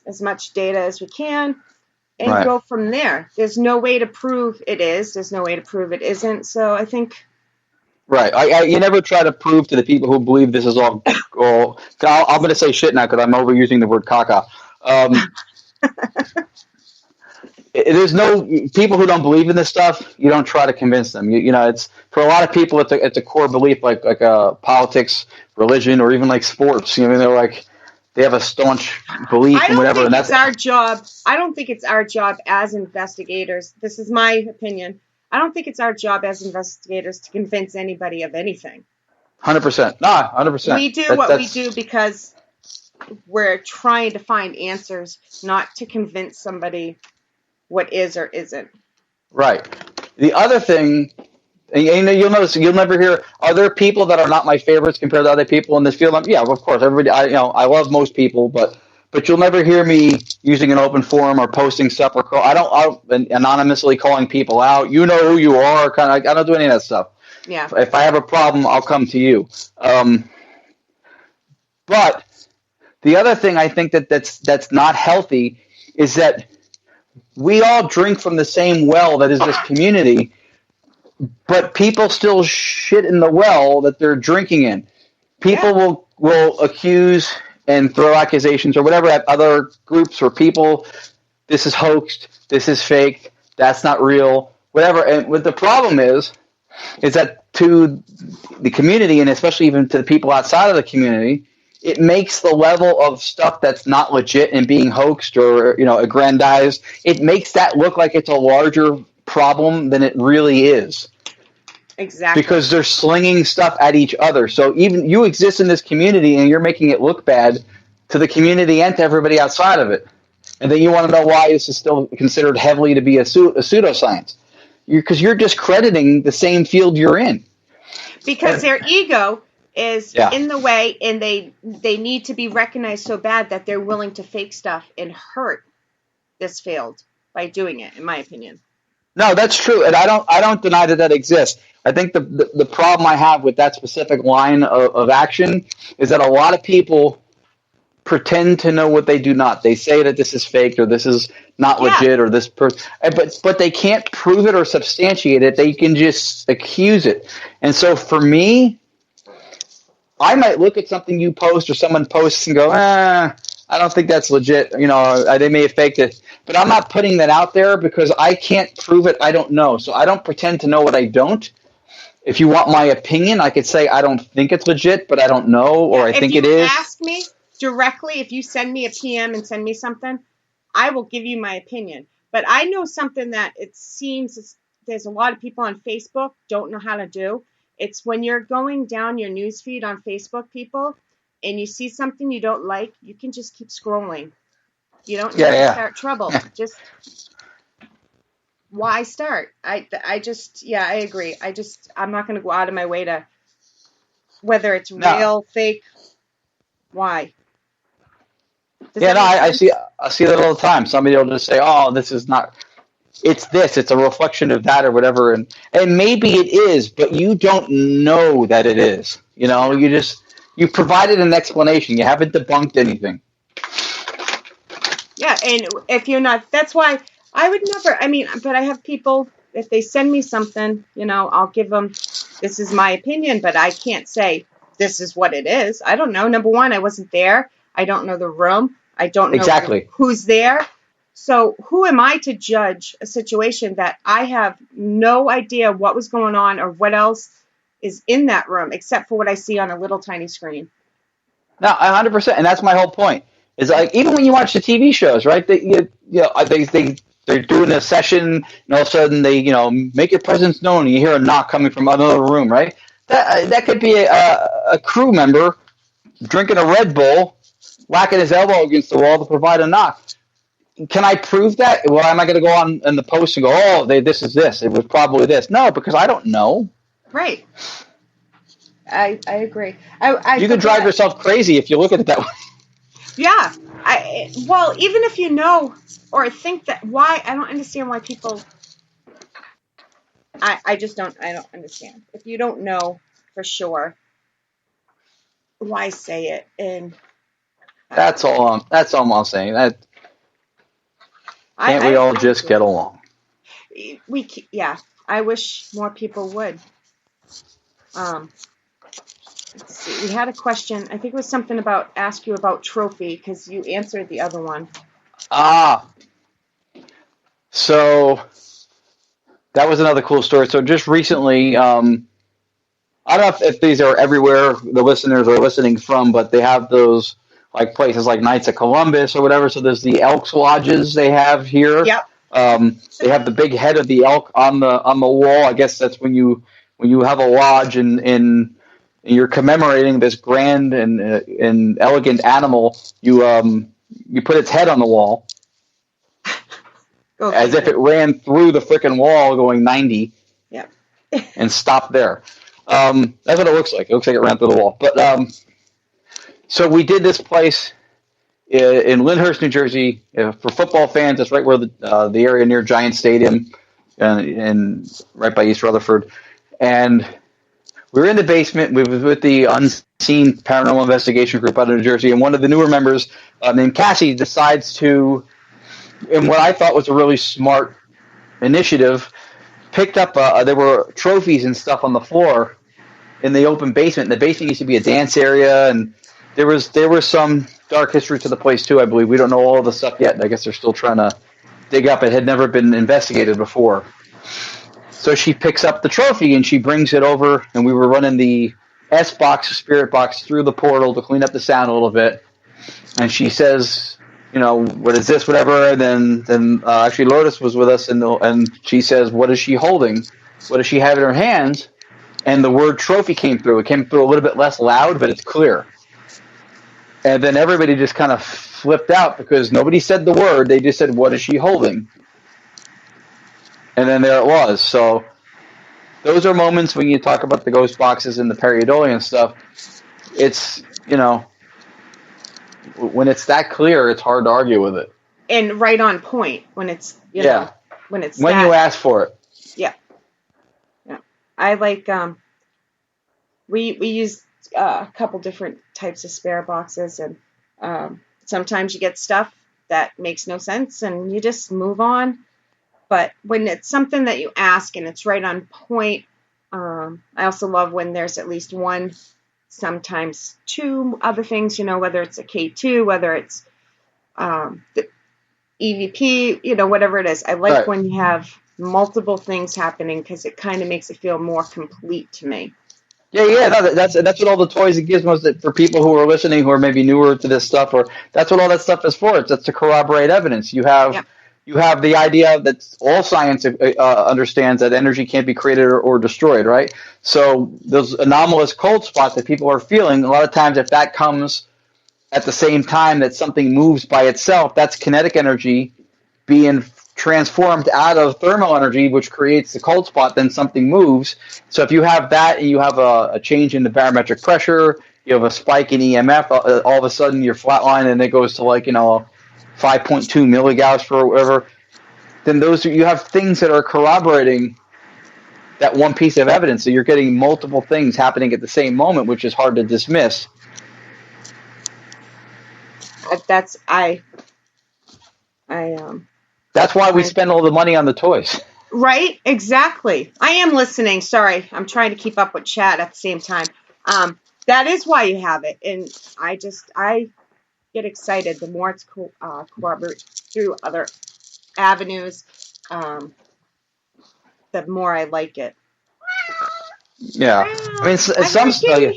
as much data as we can, and go from there. There's no way to prove it is. There's no way to prove it isn't. So I think. Right. You never try to prove to the people who believe this is all I'm going to say shit now because I'm overusing the word caca. There's no people who don't believe in this stuff. You don't try to convince them. It's for a lot of people. It's a core belief, like politics, religion, or even like sports. They're like they have a staunch belief in whatever. And that's our job. I don't think it's our job as investigators. This is my opinion. I don't think it's our job as investigators to convince anybody of anything. 100%. Nah, 100%. We do what we do because we're trying to find answers, not to convince somebody what is or isn't. Right. The other thing, and you'll notice, you'll never hear, are there people that are not my favorites compared to other people in this field? Yeah, of course. Everybody, I love most people, but you'll never hear me using an open forum or posting stuff or I don't anonymously calling people out. You know who you are. I don't do any of that stuff. Yeah. If I have a problem, I'll come to you. But the other thing I think that's not healthy is that we all drink from the same well that is this community, but people still shit in the well that they're drinking in. People will accuse and throw accusations or whatever at other groups or people. This is hoaxed. This is fake. That's not real. Whatever. And what the problem is that to the community, and especially even to the people outside of the community, it makes the level of stuff that's not legit and being hoaxed or aggrandized, it makes that look like it's a larger problem than it really is. Exactly. Because they're slinging stuff at each other. So even you exist in this community and you're making it look bad to the community and to everybody outside of it. And then you want to know why this is still considered heavily to be a pseudoscience. Because you're discrediting the same field you're in. Because their ego is in the way, and they need to be recognized so bad that they're willing to fake stuff and hurt this field by doing it, in my opinion. No, that's true, and I don't deny that exists. I think the problem I have with that specific line of action is that a lot of people pretend to know what they do not. They say that this is fake or this is not legit or this but they can't prove it or substantiate it. They can just accuse it. And so for me, I might look at something you post or someone posts and go, I don't think that's legit. They may have faked it. But I'm not putting that out there because I can't prove it. I don't know. So I don't pretend to know what I don't. If you want my opinion, I could say I don't think it's legit, but I don't know, or I think it is. If you ask me directly, if you send me a PM and send me something, I will give you my opinion. But I know something that it seems there's a lot of people on Facebook don't know how to do. It's when you're going down your newsfeed on Facebook, people, and you see something you don't like, you can just keep scrolling. You don't need to start trouble. Just why start? I agree. I'm not going to go out of my way to whether it's real, fake. Why? I see that all the time. Somebody will just say, "Oh, this is not. It's this. It's a reflection of that, or whatever." And maybe it is, but you don't know that it is. You provided an explanation. You haven't debunked anything. Yeah, and if you're not, that's why I would never. But I have people. If they send me something, I'll give them. This is my opinion, but I can't say this is what it is. I don't know. Number one, I wasn't there. I don't know the room. I don't know exactly who's there. So who am I to judge a situation that I have no idea what was going on or what else is in that room except for what I see on a little tiny screen? No, 100%, and that's my whole point. Is like even when you watch the TV shows, right? They're doing a session, and all of a sudden they make your presence known, and you hear a knock coming from another room, right? That could be a crew member drinking a Red Bull, whacking his elbow against the wall to provide a knock. Can I prove that? Well, am I going to go on in the post and go, this is this. It was probably this. No, because I don't know. Right. I agree. You can drive yourself crazy if you look at it that way. Yeah. Well, even if you know or think that, why, I don't understand why people, I don't understand. If you don't know for sure, why say it? And That's all I'm saying. That can't we all just get along? Yeah, I wish more people would. Let's see. We had a question. I think it was something about ask you about trophy because you answered the other one. So that was another cool story. So just recently, I don't know if these are everywhere the listeners are listening from, but they have those like places like Knights of Columbus or whatever. So there's the Elks Lodges they have here. Yep. They have the big head of the elk on the wall. I guess that's when you have a lodge and you're commemorating this grand and elegant animal. You put its head on the wall. As if it ran through the frickin' wall going 90. Yep. And stopped there. That's what it looks like. It looks like it ran through the wall. But so we did this place in Lyndhurst, New Jersey. For football fans, it's right where the area near Giant Stadium and right by East Rutherford. And we were in the basement. We were with the Unscene Paranormal Investigation Group out of New Jersey. And one of the newer members named Cassie decides to, in what I thought was a really smart initiative, picked up, there were trophies and stuff on the floor in the open basement. The basement used to be a dance area, and there was some dark history to the place too, I believe. We don't know all the stuff yet. I guess they're still trying to dig up. It had never been investigated before. So she picks up the trophy and she brings it over, and we were running the S-Box, Spirit Box, through the portal to clean up the sound a little bit. And she says, what is this, whatever, and then actually Lotus was with us, and she says, what is she holding? What does she have in her hands? And the word trophy came through. It came through a little bit less loud, but it's clear. And then everybody just kind of flipped out because nobody said the word. They just said, what is she holding? And then there it was. So those are moments when you talk about the ghost boxes and the pareidolia and stuff. It's, when it's that clear, it's hard to argue with it. And right on point when it's, when you ask for it. Yeah. Yeah. I like, we use a couple different types of spare boxes, and sometimes you get stuff that makes no sense and you just move on. But when it's something that you ask and it's right on point, I also love when there's at least one, sometimes two other things, whether it's a K2, whether it's the EVP, whatever it is. I like when you have multiple things happening because it kind of makes it feel more complete to me. Yeah. No, that's what all the toys and gizmos for people who are listening who are maybe newer to this stuff, or that's what all that stuff is for. That's to corroborate evidence. You have the idea that all science understands that energy can't be created or destroyed, right? So those anomalous cold spots that people are feeling, a lot of times if that comes at the same time that something moves by itself, that's kinetic energy being transformed out of thermal energy, which creates the cold spot, then something moves. So if you have that and you have a change in the barometric pressure, you have a spike in EMF, all of a sudden you're flatline and it goes to 5.2 milligauss for whatever, then you have things that are corroborating that one piece of evidence. So you're getting multiple things happening at the same moment, which is hard to dismiss. That's why we spend all the money on the toys. Right? Exactly. I am listening. Sorry. I'm trying to keep up with chat at the same time. That is why you have it. And I get excited the more it's corroborated through other avenues, the more I like it. Yeah. I mean, some stuff.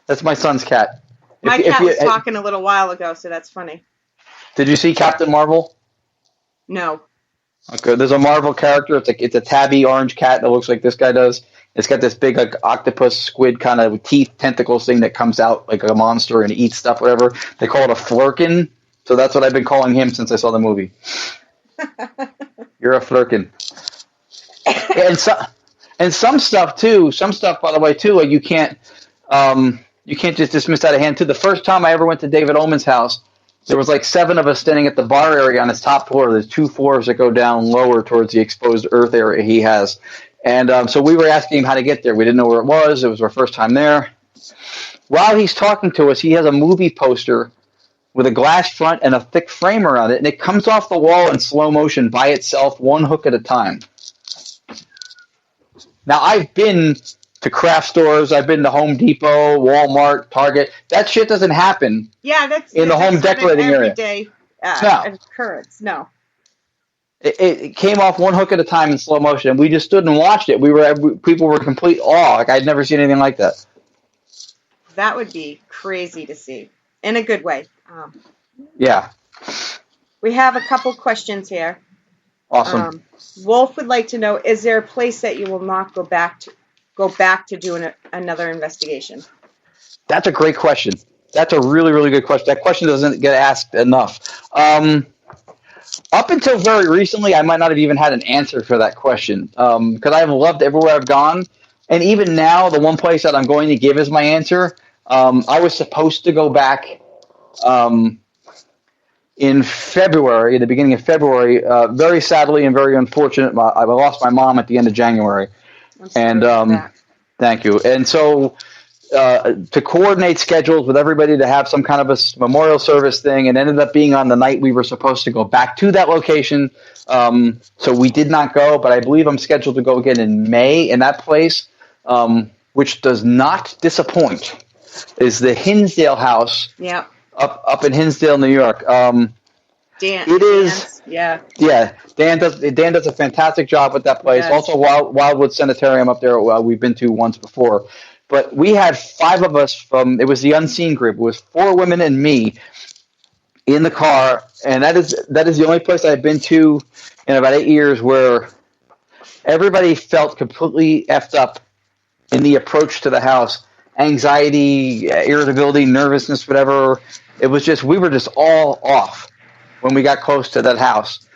That's my son's cat. My cat was talking a little while ago, so that's funny. Did you see Captain Marvel? No. Okay, there's a Marvel character. It's a tabby orange cat that looks like this guy does. It's got this big octopus squid kind of teeth tentacles thing that comes out like a monster and eats stuff, whatever. They call it a flurkin. So that's what I've been calling him since I saw the movie. You're a flurkin. And some stuff too. Some stuff, by the way, too. Like you can't. You can't just dismiss that of hand. Too, the first time I ever went to David Oman's house, there was like 7 of us standing at the bar area on his top floor. There's 2 floors that go down lower towards the exposed earth area he has. And so we were asking him how to get there. We didn't know where it was. It was our first time there. While he's talking to us, he has a movie poster with a glass front and a thick frame around it, and it comes off the wall in slow motion by itself, 1 hook at a time. Now, I've been to craft stores. I've been to Home Depot, Walmart, Target. That shit doesn't happen. Yeah, that's in the home decorating area. Everyday occurrence. No. It came off 1 hook at a time in slow motion, and we just stood and watched it. People were in complete awe. Like, I'd never seen anything like that. That would be crazy to see, in a good way. Yeah. We have a couple questions here. Awesome. Wolf would like to know: is there a place that you will not go back to doing another investigation? That's a great question. That's a really, really good question. That question doesn't get asked enough. Up until very recently, I might not have even had an answer for that question because I've loved everywhere I've gone. And even now, the one place that I'm going to give as my answer, I was supposed to go back in February, the beginning of February. Very sadly and very unfortunate, I lost my mom at the end of January. And thank you. And so to coordinate schedules with everybody to have some kind of a memorial service thing, it ended up being on the night we were supposed to go back to that location. So we did not go, but I believe I'm scheduled to go again in May in that place, which does not disappoint, is the Hinsdale House. Yeah. Up in Hinsdale, New York. Dan. It is. Yeah. Yeah. Dan does a fantastic job with that place. Yes. Also, Wildwood Sanitarium up there, we've been to once before. But we had 5 of us it was the Unscene group. It was 4 women and me in the car. And that is the only place I've been to in about 8 years where everybody felt completely effed up in the approach to the house. Anxiety, irritability, nervousness, whatever. It was just, we were just all off when we got close to that house.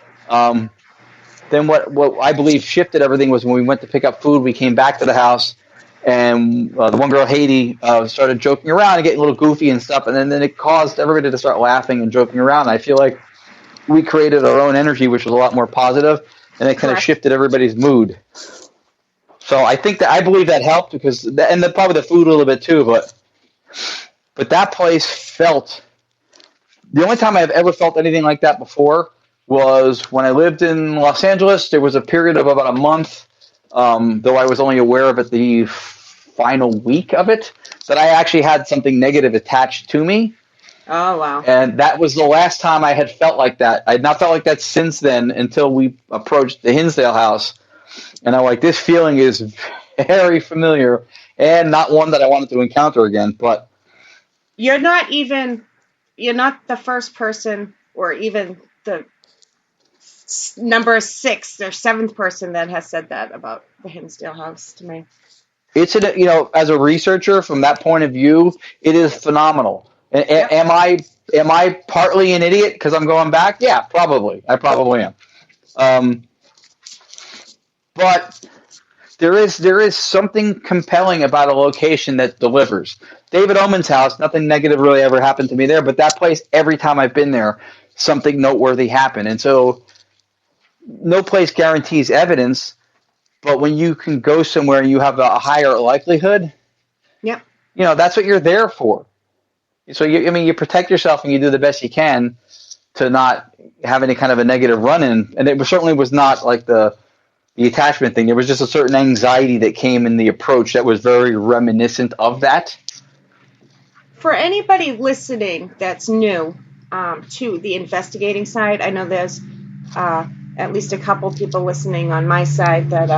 Then what I believe shifted everything was when we went to pick up food, we came back to the house, and the one girl, Haiti, started joking around and getting a little goofy and stuff, and then it caused everybody to start laughing and joking around. I feel like we created our own energy, which was a lot more positive, and it kind of shifted everybody's mood. So I believe that helped because, probably the food a little bit too, but that place felt, the only time I've ever felt anything like that before was when I lived in Los Angeles. There was a period of about a month, though I was only aware of it the final week of it, that I actually had something negative attached to me. Oh, wow. And that was the last time I had felt like that. I had not felt like that since then until we approached the Hinsdale house. And I'm like, this feeling is very familiar and not one that I wanted to encounter again. But you're not the first person or even the number 6th or 7th person that has said that about the Hinsdale house to me. It's as a researcher from that point of view, it is phenomenal. Yep. Am I partly an idiot because I'm going back? Yeah, probably. I probably am. But there is something compelling about a location that delivers. David Oman's house, nothing negative really ever happened to me there, but that place, every time I've been there, something noteworthy happened. And so no place guarantees evidence, but when you can go somewhere and you have a higher likelihood, yep. That's what you're there for. So you protect yourself and you do the best you can to not have any kind of a negative run-in. And it certainly was not like the attachment thing. There was just a certain anxiety that came in the approach that was very reminiscent of that. For anybody listening that's new to the investigating side, I know there's at least a couple people listening on my side that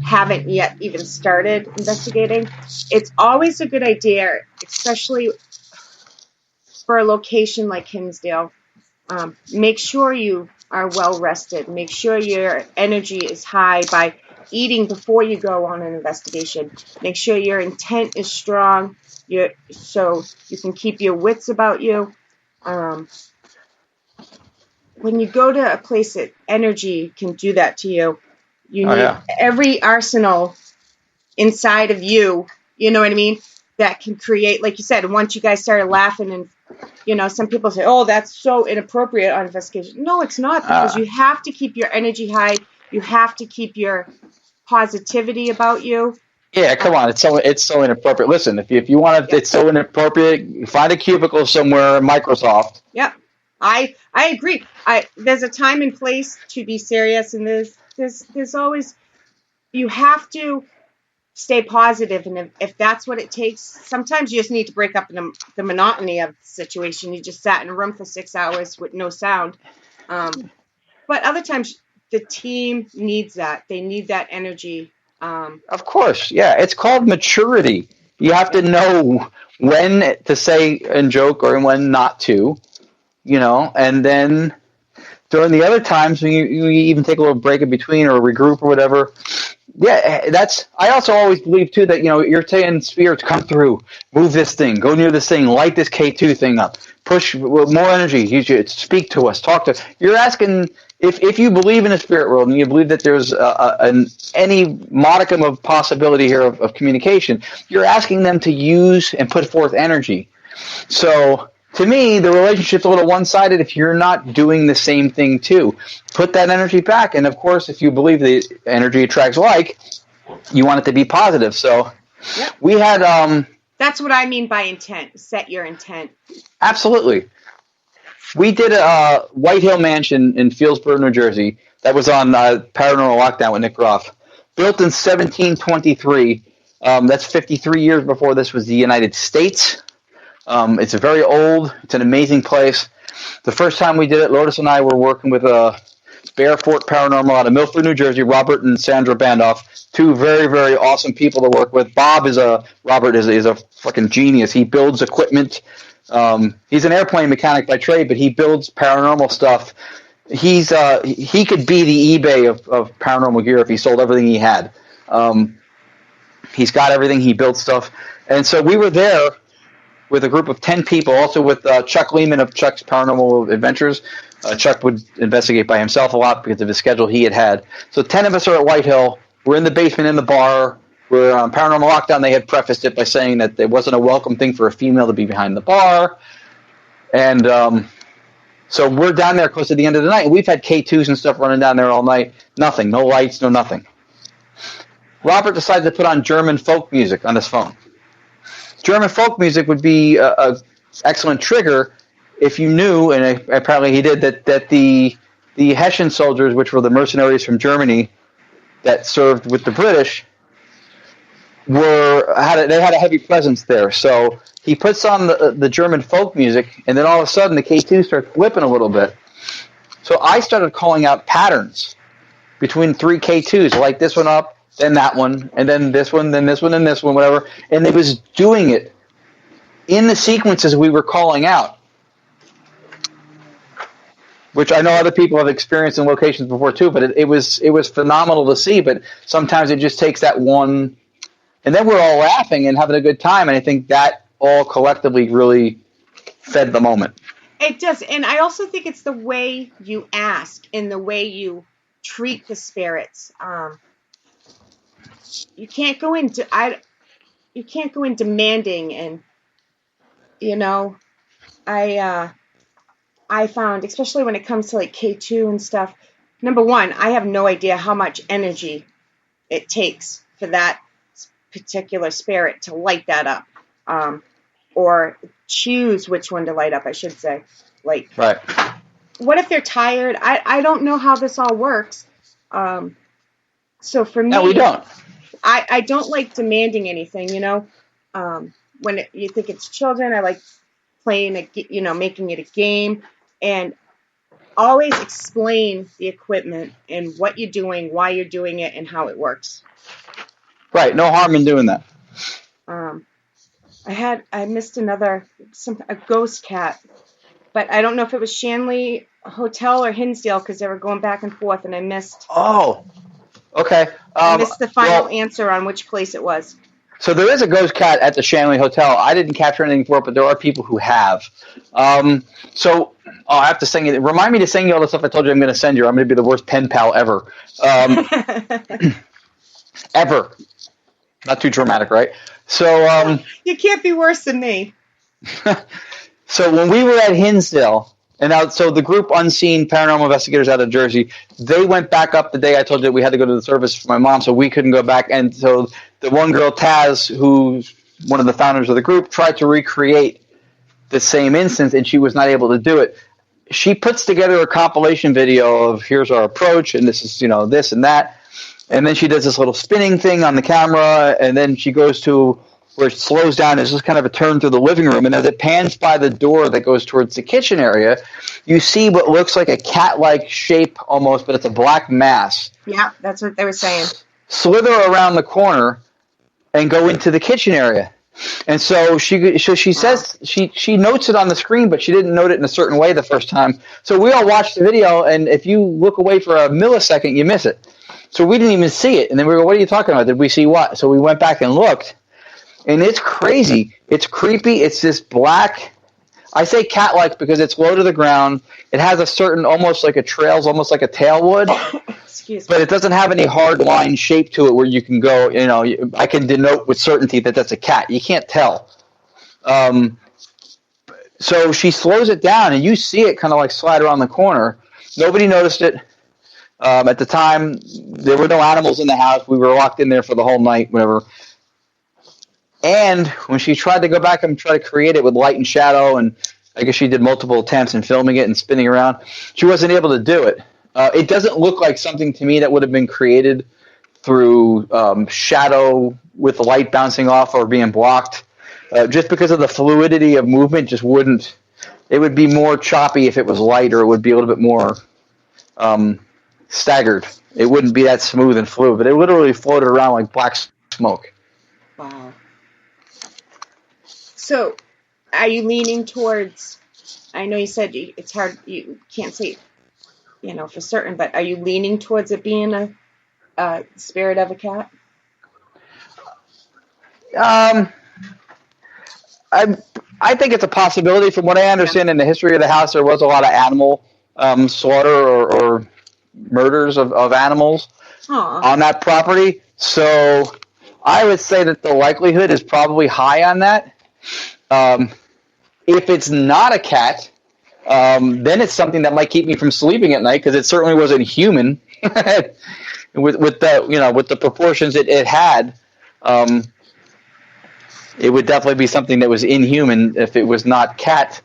haven't yet even started investigating. It's always a good idea, especially for a location like Hinsdale. Make sure you are well rested. Make sure your energy is high by eating before you go on an investigation. Make sure your intent is strong, so you can keep your wits about you. When you go to a place that energy can do that to you, you need every arsenal inside of you. You know what I mean? that can create, like you said, once you guys started laughing and, some people say, oh, that's so inappropriate on investigation. No, it's not, because you have to keep your energy high. You have to keep your positivity about you. Yeah, come on. It's so inappropriate. Listen, if you want to, it's so inappropriate. Find a cubicle somewhere, Microsoft. Yep. I agree. There's a time and place to be serious, and there's always, you have to stay positive, and if that's what it takes, sometimes you just need to break up the monotony of the situation. You just sat in a room for 6 hours with no sound. But other times the team needs that. They need that energy. Of course, yeah. It's called maturity. You have to know when to say and joke or when not to, and then during the other times when you even take a little break in between or regroup or whatever. Yeah, I also always believe too that, you're saying spirits come through, move this thing, go near this thing, light this K2 thing up, push with more energy, you should speak to us, talk to us. You're asking, if you believe in the spirit world and you believe that there's any modicum of possibility here of communication, you're asking them to use and put forth energy. So to me, the relationship's a little one-sided if you're not doing the same thing too. Put that energy back. And of course, if you believe the energy attracts like, you want it to be positive. So we had... That's what I mean by intent. Set your intent. Absolutely. We did a White Hill Mansion in Fieldsboro, New Jersey. That was on Paranormal Lockdown with Nick Groff. Built in 1723. That's 53 years before this was the United States. It's a very old. It's an amazing place. The first time we did it, Lotus and I were working with Bear Fort Paranormal out of Milford, New Jersey. Robert and Sandra Bandoff, two very, very awesome people to work with. Robert is a fucking genius. He builds equipment. He's an airplane mechanic by trade, but he builds paranormal stuff. He could be the eBay of paranormal gear if he sold everything he had. He's got everything. He built stuff, and so we were there with a group of 10 people, also with Chuck Lehman of Chuck's Paranormal Adventures. Chuck would investigate by himself a lot because of his schedule he had. So 10 of us are at White Hill. We're in the basement in the bar. We're on Paranormal Lockdown. They had prefaced it by saying that it wasn't a welcome thing for a female to be behind the bar. And so we're down there close to the end of the night. And we've had K2s and stuff running down there all night. Nothing. No lights, no nothing. Robert decided to put on German folk music on his phone. German folk music would be an excellent trigger if you knew, and apparently he did, that the Hessian soldiers, which were the mercenaries from Germany that served with the British, they had a heavy presence there. So he puts on the German folk music, and then all of a sudden the K2 starts flipping a little bit. So I started calling out patterns between 3 K2s, like this one up, then that one, and then this one, then this one, and this one, whatever. And it was doing it in the sequences we were calling out, which I know other people have experienced in locations before too, but it was phenomenal to see. But sometimes it just takes that one, and then we're all laughing and having a good time, and I think that all collectively really fed the moment. It does, and I also think it's the way you ask and the way you treat the spirits. You can't go in demanding, and I found, especially when it comes to like K2 and stuff, number one, I have no idea how much energy it takes for that particular spirit to light that up, or choose which one to light up, I should say. Like, right. What if they're tired? I don't know how this all works. So for me, no, we don't. I don't like demanding anything, when you think it's children, I like playing, making it a game, and always explain the equipment and what you're doing, why you're doing it, and how it works. Right. No harm in doing that. I missed a ghost cat, but I don't know if it was Shanley Hotel or Hinsdale because they were going back and forth, and I missed. Oh, okay. I missed the final answer on which place it was. So there is a ghost cat at the Shanley Hotel. I didn't capture anything for it, but there are people who have. So I'll have to sing it. Remind me to sing you all the stuff I told you I'm going to send you. I'm going to be the worst pen pal ever. Ever. Not too dramatic, right? So, You can't be worse than me. so when we were at Hinsdale, and now, so the group Unscene Paranormal Investigators out of Jersey, they went back up the day I told you we had to go to the service for my mom, so we couldn't go back. And so the one girl, Taz, who's one of the founders of the group, tried to recreate the same instance, and she was not able to do it. She puts together a compilation video of here's our approach, and this is, this and that. And then she does this little spinning thing on the camera, and then she goes to where it slows down. It's just kind of a turn through the living room. And as it pans by the door that goes towards the kitchen area, you see what looks like a cat-like shape almost, but it's a black mass. Yeah, that's what they were saying. Slither around the corner and go into the kitchen area. And so she says she notes it on the screen, but she didn't note it in a certain way the first time. So we all watched the video, and if you look away for a millisecond, you miss it. So we didn't even see it. And then we go, what are you talking about? Did we see what? So we went back and looked, and it's crazy. It's creepy. It's this black, I say cat-like because it's low to the ground. It has a certain, almost like a trails, almost like a tail would. Excuse me. But it doesn't have any hard line shape to it where you can go, I can denote with certainty that that's a cat. You can't tell. So she slows it down, and you see it kind of like slide around the corner. Nobody noticed it. At the time, there were no animals in the house. We were locked in there for the whole night, whatever. And when she tried to go back and try to create it with light and shadow, and I guess she did multiple attempts in filming it and spinning around, she wasn't able to do it. It doesn't look like something to me that would have been created through shadow with the light bouncing off or being blocked. Just because of the fluidity of movement, just wouldn't. It would be more choppy if it was light, or it would be a little bit more staggered. It wouldn't be that smooth and fluid, but it literally floated around like black smoke. Wow. So, are you leaning towards? I know you said it's hard. You can't say, for certain. But are you leaning towards it being a spirit of a cat? I think it's a possibility. From what I understand in the history of the house, there was a lot of animal slaughter or murders of animals on that property. So I would say that the likelihood is probably high on that. If it's not a cat, then it's something that might keep me from sleeping at night, because it certainly wasn't human with the proportions it had. It would definitely be something that was inhuman. If it was not cat,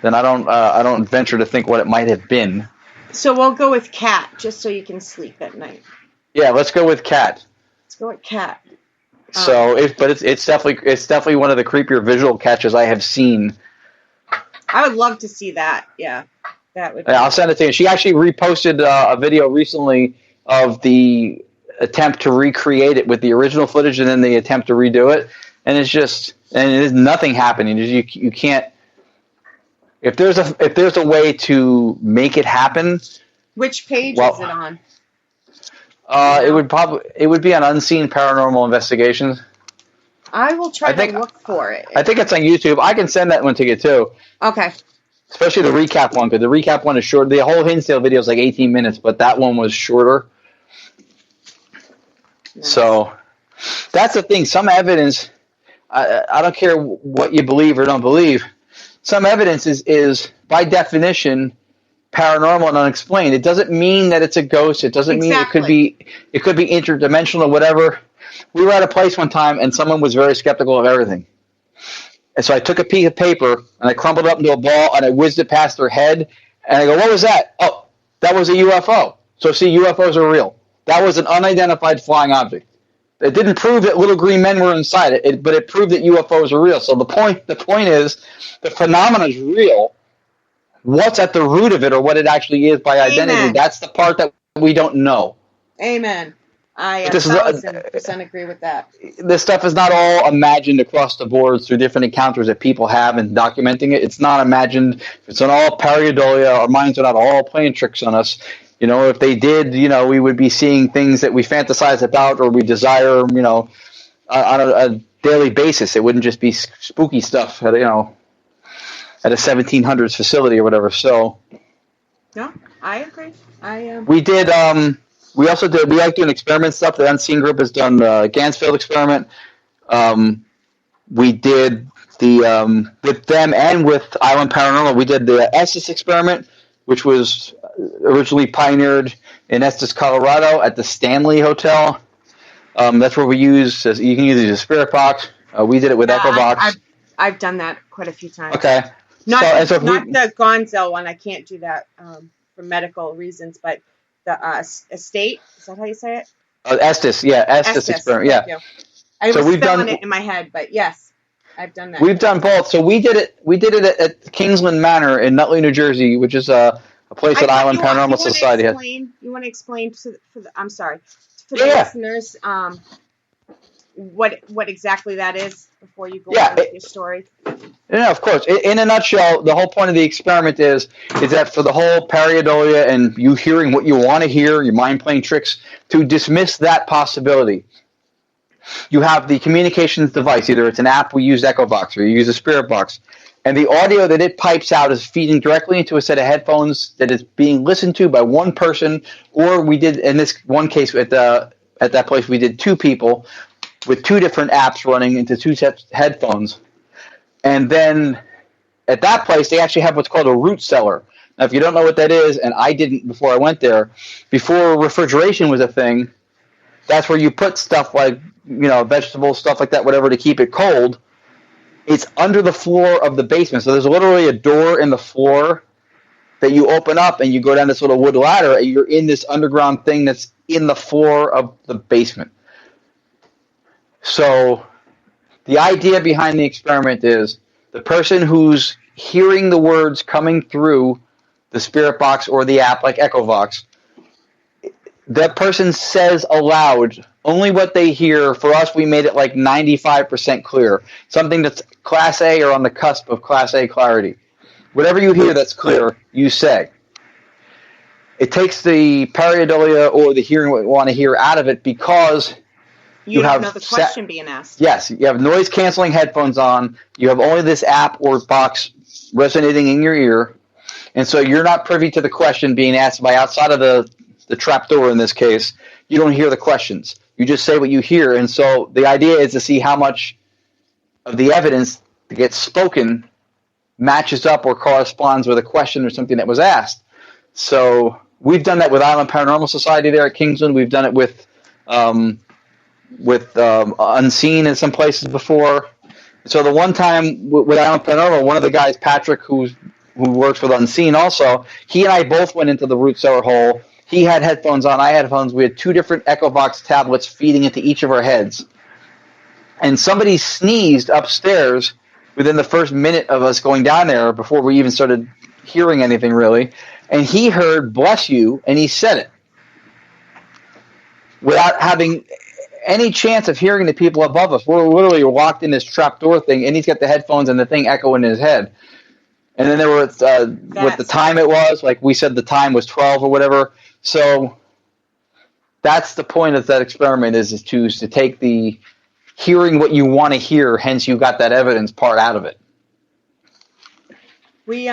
then I don't venture to think what it might have been. So we'll go with cat, just so you can sleep at night. Yeah, let's go with cat. Let's go with cat. So, it's definitely one of the creepier visual catches I have seen. I would love to see that. Yeah, that would. I'll send it to you. She actually reposted a video recently of the attempt to recreate it with the original footage, and then the attempt to redo it, and there's nothing happening. You can't. If there's a way to make it happen. Which page is it on? It would be on Unscene Paranormal Investigations. I will try to look for it. I think it's on YouTube. I can send that one to you too. Okay. Especially the recap one, because the recap one is short. The whole Hinsdale video is like 18 minutes, but that one was shorter. Nice. So that's the thing. Some evidence, I don't care what you believe or don't believe, some evidence is by definition paranormal and unexplained. It doesn't mean that it's a ghost. It doesn't mean it could be interdimensional or whatever. We were at a place one time and someone was very skeptical of everything. And so I took a piece of paper and I crumpled it up into a ball and I whizzed it past their head. And I go, what was that? Oh, that was a UFO. So see, UFOs are real. That was an unidentified flying object. It didn't prove that little green men were inside it, but it proved that UFOs are real. So the point is, the phenomena is real. What's at the root of it, or what it actually is by identity, Amen. That's the part that we don't know. Amen. I 1,000% agree with that. This stuff is not all imagined across the board through different encounters that people have and documenting it. It's not imagined. It's not all pareidolia. Our minds are not all playing tricks on us. If they did, we would be seeing things that we fantasize about or we desire, on a daily basis. It wouldn't just be spooky stuff at a 1700s facility or whatever. So, no, I agree. We did We like doing experiment stuff. The Unscene group has done the Gansfield experiment. We did with them and with Island Paranormal, we did the Estes experiment, which was originally pioneered in Estes, Colorado at the Stanley Hotel. That's where you can use it as a spirit box. We did it with Echo Box. I've done that quite a few times. Okay. Not the Gonzel one. I can't do that for medical reasons, but the estate, is that how you say it? Estes, yeah. Estes experiment, yeah. Thank you. I was spelling it in my head, but yes, I've done that. We've done both. So we did it at Kingsland Manor in Nutley, New Jersey, which is a place that Island Paranormal Society has. You want to explain for the listeners what exactly that is before you go on with your story? Yeah, of course. In a nutshell, the whole point of the experiment is that for the whole pareidolia and you hearing what you want to hear, your mind playing tricks, to dismiss that possibility, you have the communications device. Either it's an app, we use Echo Box, or you use a Spirit Box. And the audio that it pipes out is feeding directly into a set of headphones that is being listened to by one person, or we did, in this one case at that place, we did two people with two different apps running into two sets of headphones. And then at that place, they actually have what's called a root cellar. Now, if you don't know what that is, and I didn't before I went there, before refrigeration was a thing, that's where you put stuff like, vegetables, stuff like that, whatever, to keep it cold. It's under the floor of the basement. So there's literally a door in the floor that you open up and you go down this little wood ladder and you're in this underground thing that's in the floor of the basement. So the idea behind the experiment is the person who's hearing the words coming through the Spirit Box or the app like Echo Box, that person says aloud only what they hear. For us, we made it like 95% clear. Something that's Class A or on the cusp of Class A clarity. Whatever you hear that's clear, you say. It takes the pareidolia or the hearing what you want to hear out of it because you don't know the question being asked. Yes, you have noise-canceling headphones on. You have only this app or box resonating in your ear. And so you're not privy to the question being asked by outside of the trapdoor in this case. You don't hear the questions. You just say what you hear. And so the idea is to see how much of the evidence that gets spoken matches up or corresponds with a question or something that was asked. So we've done that with Island Paranormal Society there at Kingsland. We've done it with Unscene in some places before. So the one time with Island Paranormal, one of the guys, Patrick, who works with Unscene also, he and I both went into the root cellar hole. He had headphones on, I had headphones. We had two different Echo Box tablets feeding into each of our heads. And somebody sneezed upstairs within the first minute of us going down there before we even started hearing anything really. And he heard, "Bless you," and he said it without having any chance of hearing the people above us. We're literally locked in this trapdoor thing, and he's got the headphones and the thing echoing in his head. And then there was what the time it was. Like we said, the time was 12 or whatever. So that's the point of that experiment is to take the hearing what you want to hear, hence you got that evidence part out of it. We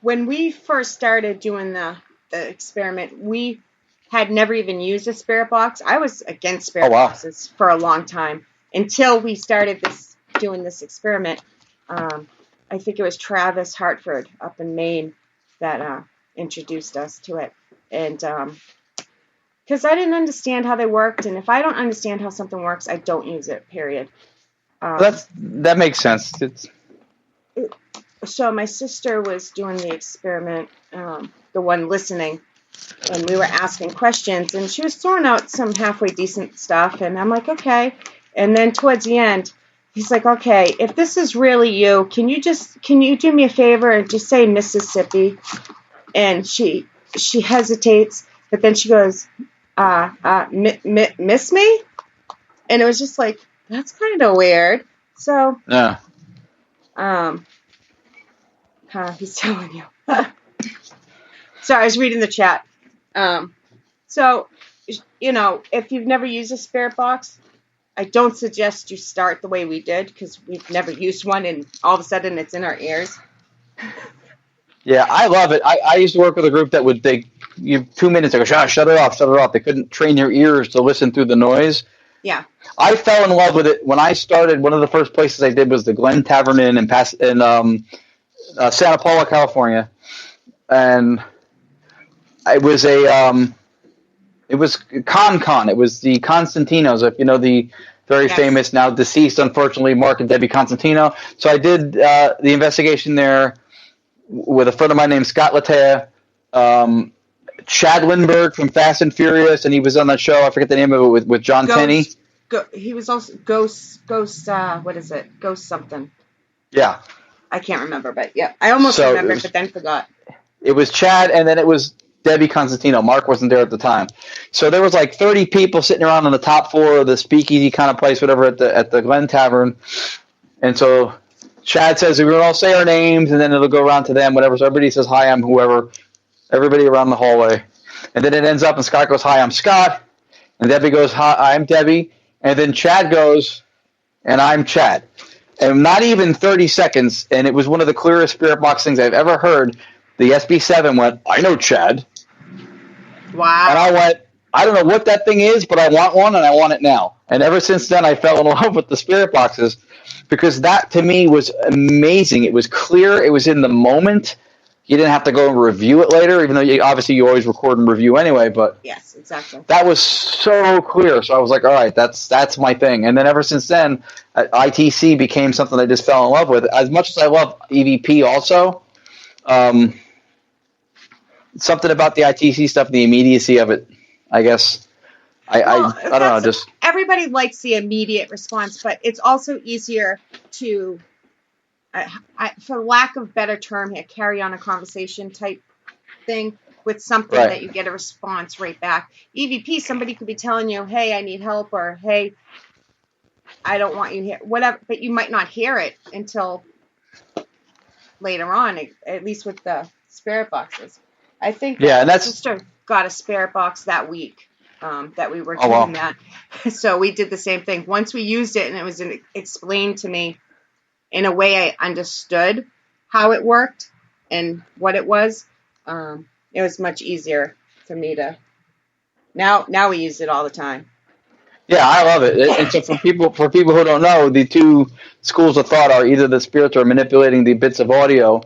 when we first started doing the experiment, we had never even used a Spirit Box. I was against Spirit Boxes for a long time until we started doing this experiment. I think it was Travis Hartford up in Maine that introduced us to it. And because I didn't understand how they worked, and if I don't understand how something works, I don't use it, period. That makes sense. So my sister was doing the experiment, the one listening, and we were asking questions, and she was throwing out some halfway decent stuff, and I'm like, okay. And then towards the end, he's like, okay, if this is really you, can you do me a favor and just say Mississippi? And she hesitates, but then she goes, miss me? And it was just like, that's kind of weird. So, yeah. He's telling you. Sorry, I was reading the chat. So, if you've never used a Spirit Box, I don't suggest you start the way we did because we've never used one and all of a sudden it's in our ears. Yeah, I love it. I used to work with a group that they you have 2 minutes. I go, shut it off. They couldn't train their ears to listen through the noise. Yeah. I fell in love with it when I started. One of the first places I did was the Glen Tavern Inn in Santa Paula, California, and it was it was Con. It was the Constantinos, if you know the very famous, now deceased, unfortunately, Mark and Debbie Constantino. So I did the investigation there with a friend of mine named Scott Latea, Chad Lindbergh from Fast and Furious, and he was on that show. I forget the name of it with John Tenney. He was also Ghost. What is it? Ghost something. Yeah. I can't remember, but yeah, I almost remembered, but then forgot. It was Chad, and then it was Debbie Constantino. Mark wasn't there at the time. So there was like 30 people sitting around on the top floor of the speakeasy kind of place, whatever, at the Glen Tavern. And so Chad says, we're going to all say our names, and then it'll go around to them, whatever. So everybody says, hi, I'm whoever. Everybody around the hallway. And then it ends up, and Scott goes, hi, I'm Scott. And Debbie goes, hi, I'm Debbie. And then Chad goes, and I'm Chad. And not even 30 seconds, and it was one of the clearest spirit box things I've ever heard. The SB7 went, I know Chad. Wow. And I went, I don't know what that thing is, but I want one, and I want it now. And ever since then, I fell in love with the spirit boxes, because that, to me, was amazing. It was clear. It was in the moment. You didn't have to go and review it later, even though obviously you always record and review anyway. But yes, exactly. That was so clear. So I was like, all right, that's my thing. And then ever since then, ITC became something I just fell in love with. As much as I love EVP also, something about the ITC stuff, the immediacy of it, I guess. I don't know. Just everybody likes the immediate response, but it's also easier to, for lack of better term here, carry on a conversation type thing with something that you get a response right back. EVP, somebody could be telling you, hey, I need help, or hey, I don't want you here, whatever, but you might not hear it until later on, at least with the spirit boxes. I think my sister got a spirit box that week that we were doing that. So we did the same thing. Once we used it and it was explained to me in a way I understood how it worked and what it was much easier for me to. Now we use it all the time. Yeah, I love it. And so for people who don't know, the two schools of thought are either the spirits are manipulating the bits of audio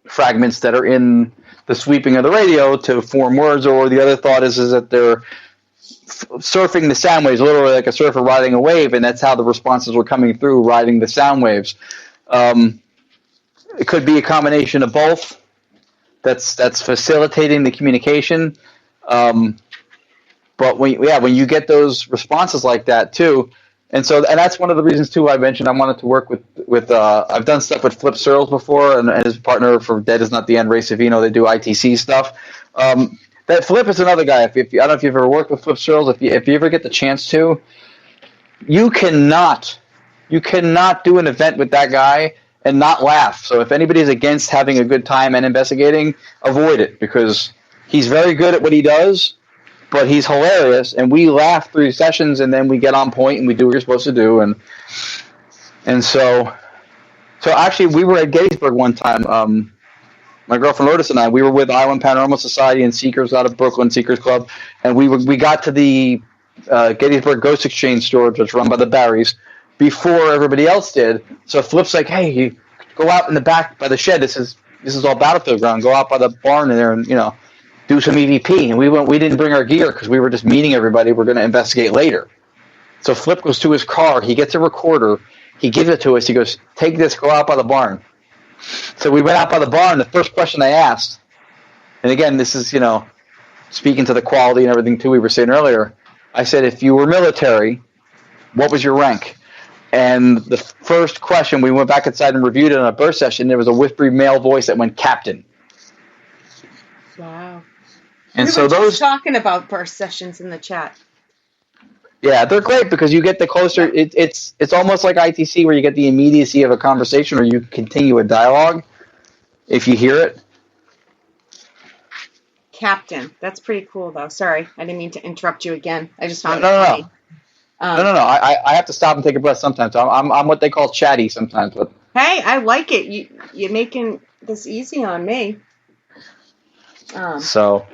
fragments that are in the sweeping of the radio to form words, or the other thought is that they're surfing the sound waves, literally like a surfer riding a wave, and that's how the responses were coming through, riding the sound waves. It could be a combination of both. That's facilitating the communication. But when you get those responses like that too, and that's one of the reasons too I mentioned I wanted to work with I've done stuff with Flip Searles before, and his partner for Dead Is Not the End, Ray Savino. They do ITC stuff. That Flip is another guy. If I don't know if you've ever worked with Flip Searles. If you ever get the chance to, you cannot do an event with that guy and not laugh. So if anybody's against having a good time and investigating, avoid it, because he's very good at what he does. But he's hilarious, and we laugh through sessions, and then we get on point and we do what you're supposed to do, and so actually we were at Gettysburg one time. My girlfriend Lourdes and I, we were with Island Paranormal Society and Seekers out of Brooklyn, Seekers Club, and we got to the Gettysburg Ghost Exchange store, which was run by the Barrys, before everybody else did. So Flip's like, hey, you go out in the back by the shed. This is all battlefield ground. Go out by the barn in there and do some EVP. And we didn't bring our gear because we were just meeting everybody. We're going to investigate later. So Flip goes to his car. He gets a recorder. He gives it to us. He goes, take this, go out by the barn. So we went out by the barn. The first question I asked, and again, this is, speaking to the quality and everything too we were saying earlier, I said, if you were military, what was your rank? And the first question, we went back inside and reviewed it on a burst session. There was a whispery male voice that went, Captain. Wow. And we were just talking about burst sessions in the chat. Yeah, they're great because you get the closer. It's almost like ITC where you get the immediacy of a conversation, or you continue a dialogue if you hear it. Captain, that's pretty cool though. Sorry, I didn't mean to interrupt you again. I just found it funny. No. I have to stop and take a breath sometimes. I'm what they call chatty sometimes, but hey, I like it. You're making this easy on me. So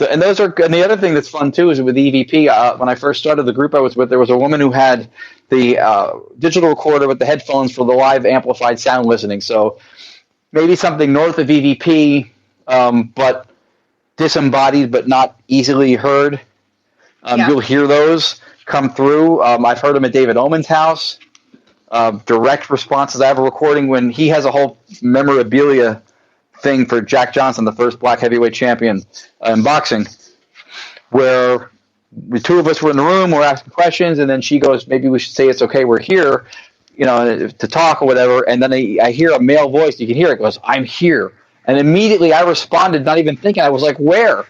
And those are, and the other thing that's fun too is with EVP. When I first started the group I was with, there was a woman who had the digital recorder with the headphones for the live amplified sound listening. So maybe something north of EVP, but disembodied, but not easily heard. You'll hear those come through. I've heard them at David Oman's house. Direct responses. I have a recording when he has a whole memorabilia thing for Jack Johnson, the first black heavyweight champion in boxing, where the two of us were in the room, we're asking questions, and then she goes, maybe we should say it's okay, we're here, to talk or whatever, and then I hear a male voice, you can hear it, goes, I'm here. And immediately I responded, not even thinking, I was like, where?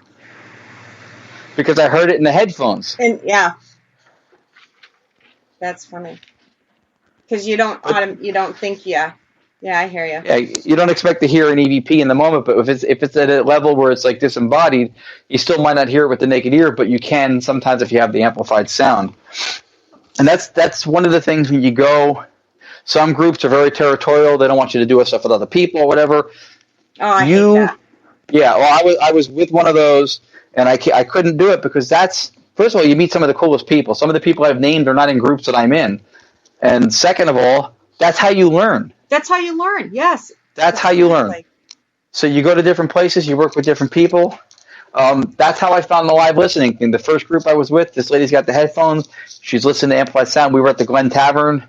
Because I heard it in the headphones. And that's funny. Because you don't think, yeah, I hear you. Yeah, you don't expect to hear an EVP in the moment, but if it's at a level where it's like disembodied, you still might not hear it with the naked ear, but you can sometimes if you have the amplified sound. And that's one of the things when you go. Some groups are very territorial; they don't want you to do stuff with other people or whatever. Oh, I hate that. Yeah, well, I was with one of those, and I couldn't do it because that's, first of all, you meet some of the coolest people. Some of the people I've named are not in groups that I'm in, and second of all, that's how you learn. That's how you learn, yes. That's how you learn. So you go to different places, you work with different people. That's how I found the live listening thing. The first group I was with, this lady's got the headphones. She's listening to amplified sound. We were at the Glen Tavern.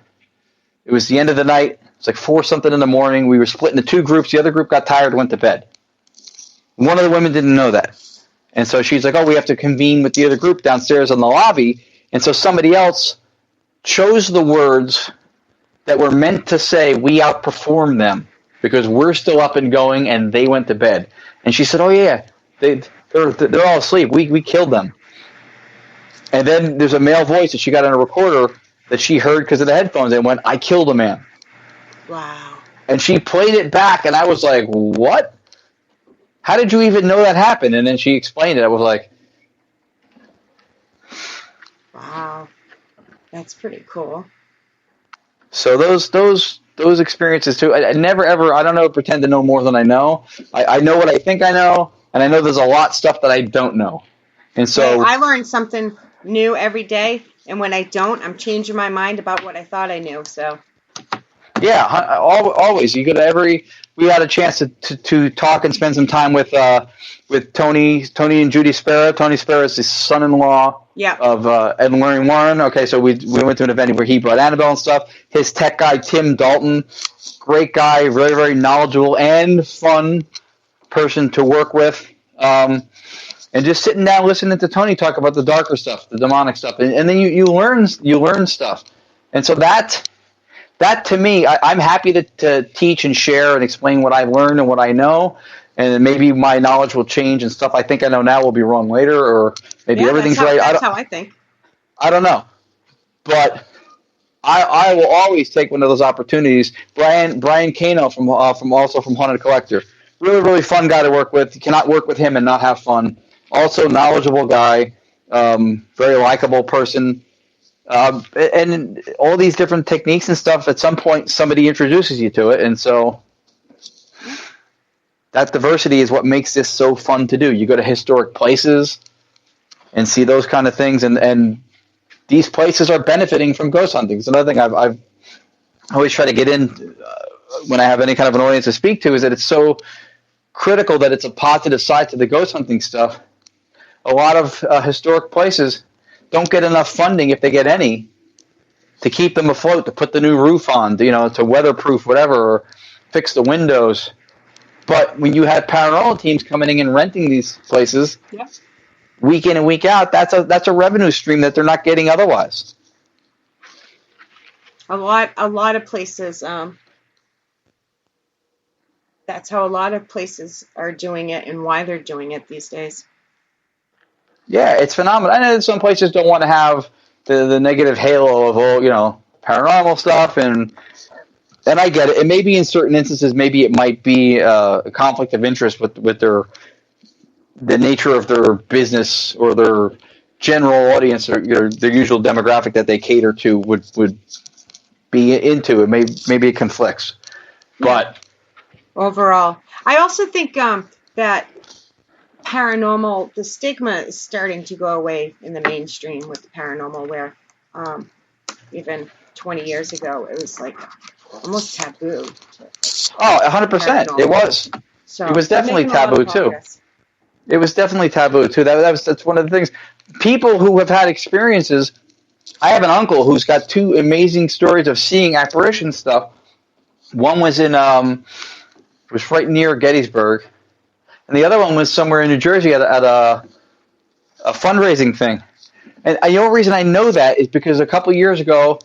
It was the end of the night. It's like 4-something in the morning. We were split into two groups. The other group got tired and went to bed. One of the women didn't know that. And so she's like, oh, we have to convene with the other group downstairs in the lobby. And so somebody else chose the words that were meant to say we outperformed them because we're still up and going and they went to bed. And she said, oh, yeah, they're all asleep. We killed them. And then there's a male voice that she got on a recorder that she heard because of the headphones and went, I killed a man. Wow. And she played it back, and I was like, what? How did you even know that happened? And then she explained it. I was like, wow. That's pretty cool. So those experiences too. I never ever, I don't know, pretend to know more than I know. I know what I think I know, and I know there's a lot of stuff that I don't know. And so I learn something new every day, and when I don't, I'm changing my mind about what I thought I knew. So yeah, always. You go to we had a chance to talk and spend some time with Tony and Judy Sparrow. Tony Sparrow is the son-in-law of Ed and Lorraine Warren. Okay, so we went to an event where he brought Annabelle and stuff. His tech guy, Tim Dalton, great guy, very, very knowledgeable and fun person to work with. And just sitting down listening to Tony talk about the darker stuff, the demonic stuff. And then you learn stuff. And so that to me, I'm happy to teach and share and explain what I've learned and what I know. And maybe my knowledge will change and stuff I think I know now will be wrong later, or maybe everything's right. That's how I think. I don't know. But I will always take one of those opportunities. Brian Kano from Haunted Collector. Really, really fun guy to work with. You cannot work with him and not have fun. Also knowledgeable guy, very likable person. And all these different techniques and stuff, at some point somebody introduces you to it, and so that diversity is what makes this so fun to do. You go to historic places and see those kind of things, and these places are benefiting from ghost hunting. It's another thing I've always tried to get in when I have any kind of an audience to speak to, is that it's so critical that it's a positive side to the ghost hunting stuff. A lot of historic places don't get enough funding, if they get any, to keep them afloat, to put the new roof on, to weatherproof whatever, or fix the windows. But when you have paranormal teams coming in and renting these places week in and week out, that's a revenue stream that they're not getting otherwise. A lot of places. That's how a lot of places are doing it, and why they're doing it these days. Yeah, it's phenomenal. I know some places don't want to have the negative halo of all, paranormal stuff, and I get it. And maybe in certain instances, maybe it might be a conflict of interest with the nature of their business or their general audience, or their usual demographic that they cater to would be into it. Maybe it conflicts, but overall, I also think that paranormal, the stigma is starting to go away in the mainstream with the paranormal, where even 20 years ago, it was like almost taboo. Oh, 100%. It was. So It was definitely making a lot of taboo too. progress. It was definitely taboo too. That's one of the things. People who have had experiences. I have an uncle who's got two amazing stories of seeing apparition stuff. One was in it was right near Gettysburg, and the other one was somewhere in New Jersey at a fundraising thing. And the only reason I know that is because a couple years ago,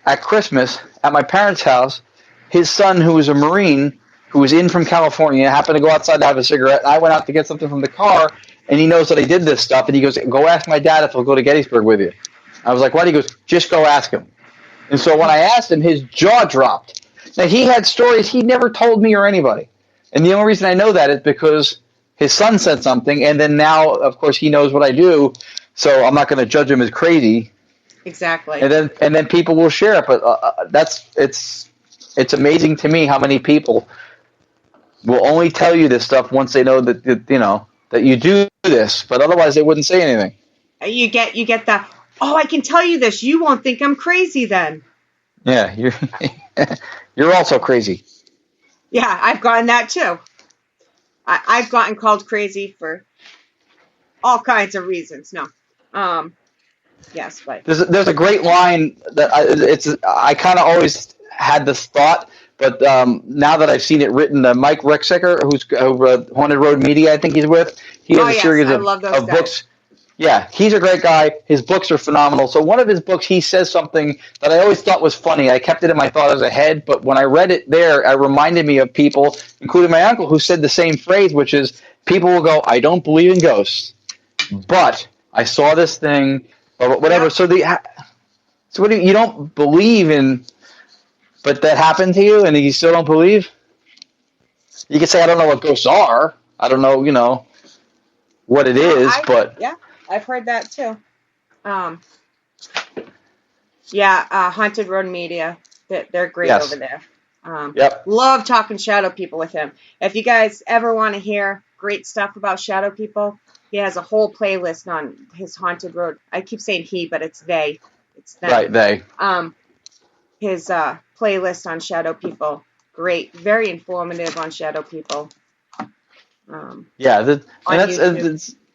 at Christmas, at my parents' house, his son, who was a Marine, who was in from California, happened to go outside to have a cigarette. And I went out to get something from the car, and he knows that I did this stuff. And he goes, "Go ask my dad if he'll go to Gettysburg with you." I was like, "What?" He goes, "Just go ask him." And so when I asked him, his jaw dropped. Now, he had stories he never told me or anybody. And the only reason I know that is because his son said something, and then now, of course, he knows what I do, so I'm not going to judge him as crazy. Exactly. And then people will share it, but it's amazing to me how many people will only tell you this stuff once they know that that you do this, but otherwise they wouldn't say anything. You get the, "Oh, I can tell you this. You won't think I'm crazy then." Yeah, you're also crazy. Yeah, I've gotten that too. I've gotten called crazy for all kinds of reasons. No, yes, but There's a great line that I kind of always had this thought, but now that I've seen it written, Mike Ricksecker, who Haunted Road Media, I think he's with, he has a series of books. Yeah, he's a great guy. His books are phenomenal. So one of his books, he says something that I always thought was funny. I kept it in my thought as a head, but when I read it there, it reminded me of people, including my uncle, who said the same phrase, which is, people will go, "I don't believe in ghosts, but I saw this thing," or whatever. Yeah. So what you don't believe in, but that happened to you, and you still don't believe? You can say, "I don't know what ghosts are. I don't know, what it is," but yeah. I've heard that too. Haunted Road Media. They're great over there. Yep. Love talking shadow people with him. If you guys ever want to hear great stuff about shadow people, he has a whole playlist on his Haunted Road. I keep saying he, but it's they. It's them. Right, they. His playlist on shadow people. Great. Very informative on shadow people.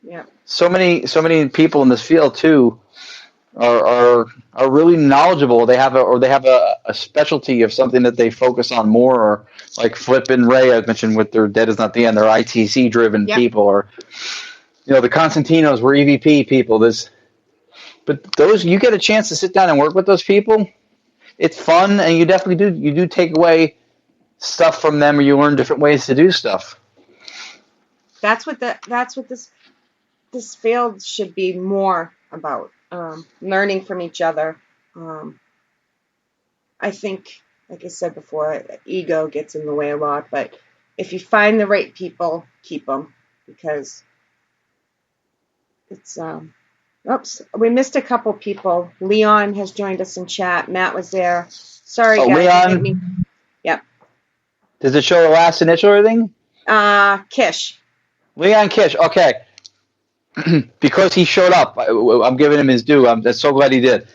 Yeah. So many people in this field too are really knowledgeable. They have a specialty of something that they focus on more, or like Flip and Ray I mentioned with their Dead Is Not the End. They're ITC driven people, or the Constantinos were EVP people. But those, you get a chance to sit down and work with those people. It's fun, and you definitely do take away stuff from them, or you learn different ways to do stuff. That's what this field should be more about, learning from each other. I think, like I said before, ego gets in the way a lot, but if you find the right people, keep them, because it's, oops, we missed a couple people. Leon has joined us in chat. Matt was there. Sorry, guys. Leon. Yep. Does it show the last initial or anything? Kish. Leon Kish, okay. Because he showed up, I'm giving him his due. I'm so glad he did.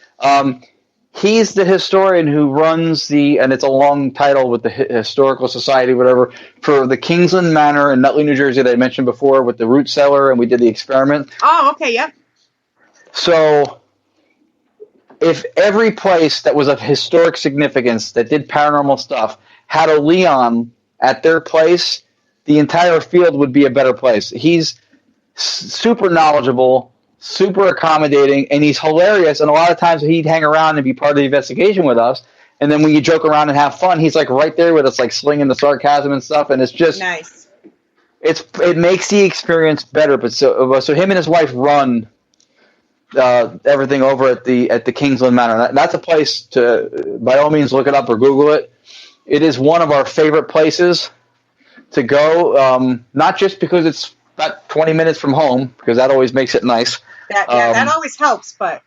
He's the historian who runs and it's a long title with the Historical Society, whatever, for the Kingsland Manor in Nutley, New Jersey that I mentioned before with the root cellar, and we did the experiment. Oh, okay, yep. So if every place that was of historic significance that did paranormal stuff had a Leon at their place, the entire field would be a better place. He's super knowledgeable, super accommodating, and he's hilarious. And a lot of times he'd hang around and be part of the investigation with us. And then when you joke around and have fun, he's like right there with us, like slinging the sarcasm and stuff. And it's just nice. It makes the experience better. But so him and his wife run everything over at the Kingsland Manor. That's a place to, by all means, look it up or Google it. It is one of our favorite places to go, not just because it's about 20 minutes from home, because that always makes it nice. That always helps, but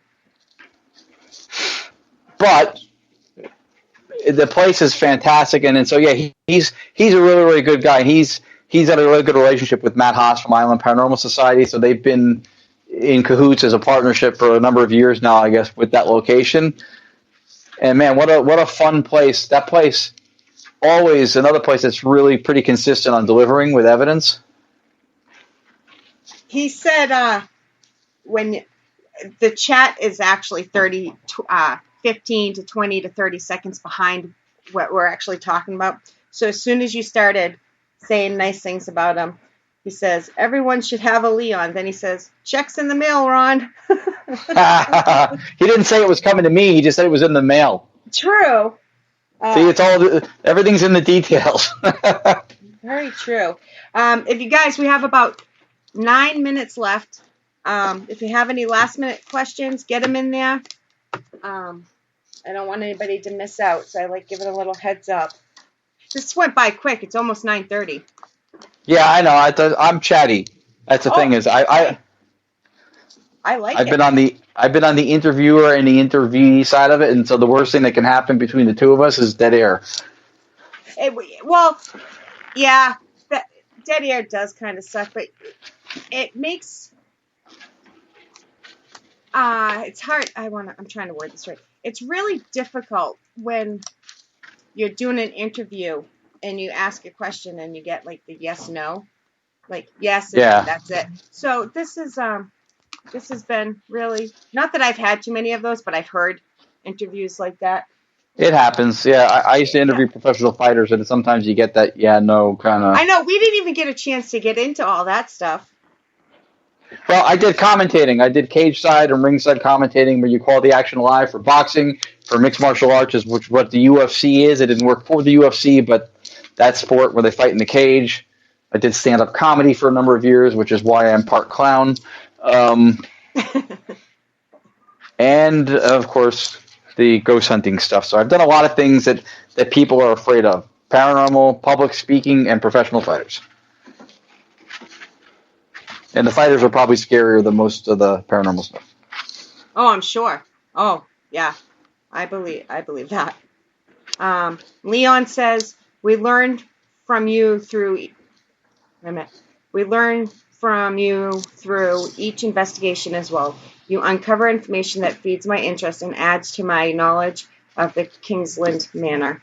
the place is fantastic, and so yeah, he's a really, really good guy. He's he's had a really good relationship with Matt Haas from Island Paranormal Society, so they've been in cahoots as a partnership for a number of years now, I guess, with that location. And man, what a fun place. That place, always another place that's really pretty consistent on delivering with evidence. He said when the chat is actually 15 to 20 to 30 seconds behind what we're actually talking about. So as soon as you started saying nice things about him, he says, everyone should have a Leon. Then he says, check's in the mail, Ron. He didn't say it was coming to me. He just said it was in the mail. True. See, it's all everything's in the details. Very true. If you guys, we have about 9 minutes left. If you have any last-minute questions, get them in there. I don't want anybody to miss out, so I like giving a little heads up. This went by quick. It's almost 9:30. Yeah, I know. I'm chatty. That's the thing is, I like I've it. been on the interviewer and the interviewee side of it, and so the worst thing that can happen between the two of us is dead air. Well, yeah, dead air does kind of suck, but it makes it's hard. I'm trying to word this right. It's really difficult when you're doing an interview and you ask a question and you get like the yes no, like yes and Yeah. that's it. So this has been really, not that I've had too many of those, but I've heard interviews like that. It happens. Yeah, I used to interview professional fighters, and sometimes you get that yeah no kind of. I know we didn't even get a chance to get into all that stuff. Well, I did commentating. I did cage side and ringside commentating, where you call the action live for boxing, for mixed martial arts, which what the UFC is. It didn't work for the UFC, but that sport where they fight in the cage. I did stand-up comedy for a number of years, which is why I'm part clown. And, of course, the ghost hunting stuff. So I've done a lot of things that people are afraid of. Paranormal, public speaking, and professional fighters. And the fighters are probably scarier than most of the paranormal stuff. Oh, I'm sure. Oh, yeah. I believe that. Leon says, we learned from you through each investigation as well. You uncover information that feeds my interest and adds to my knowledge of the Kingsland Manor.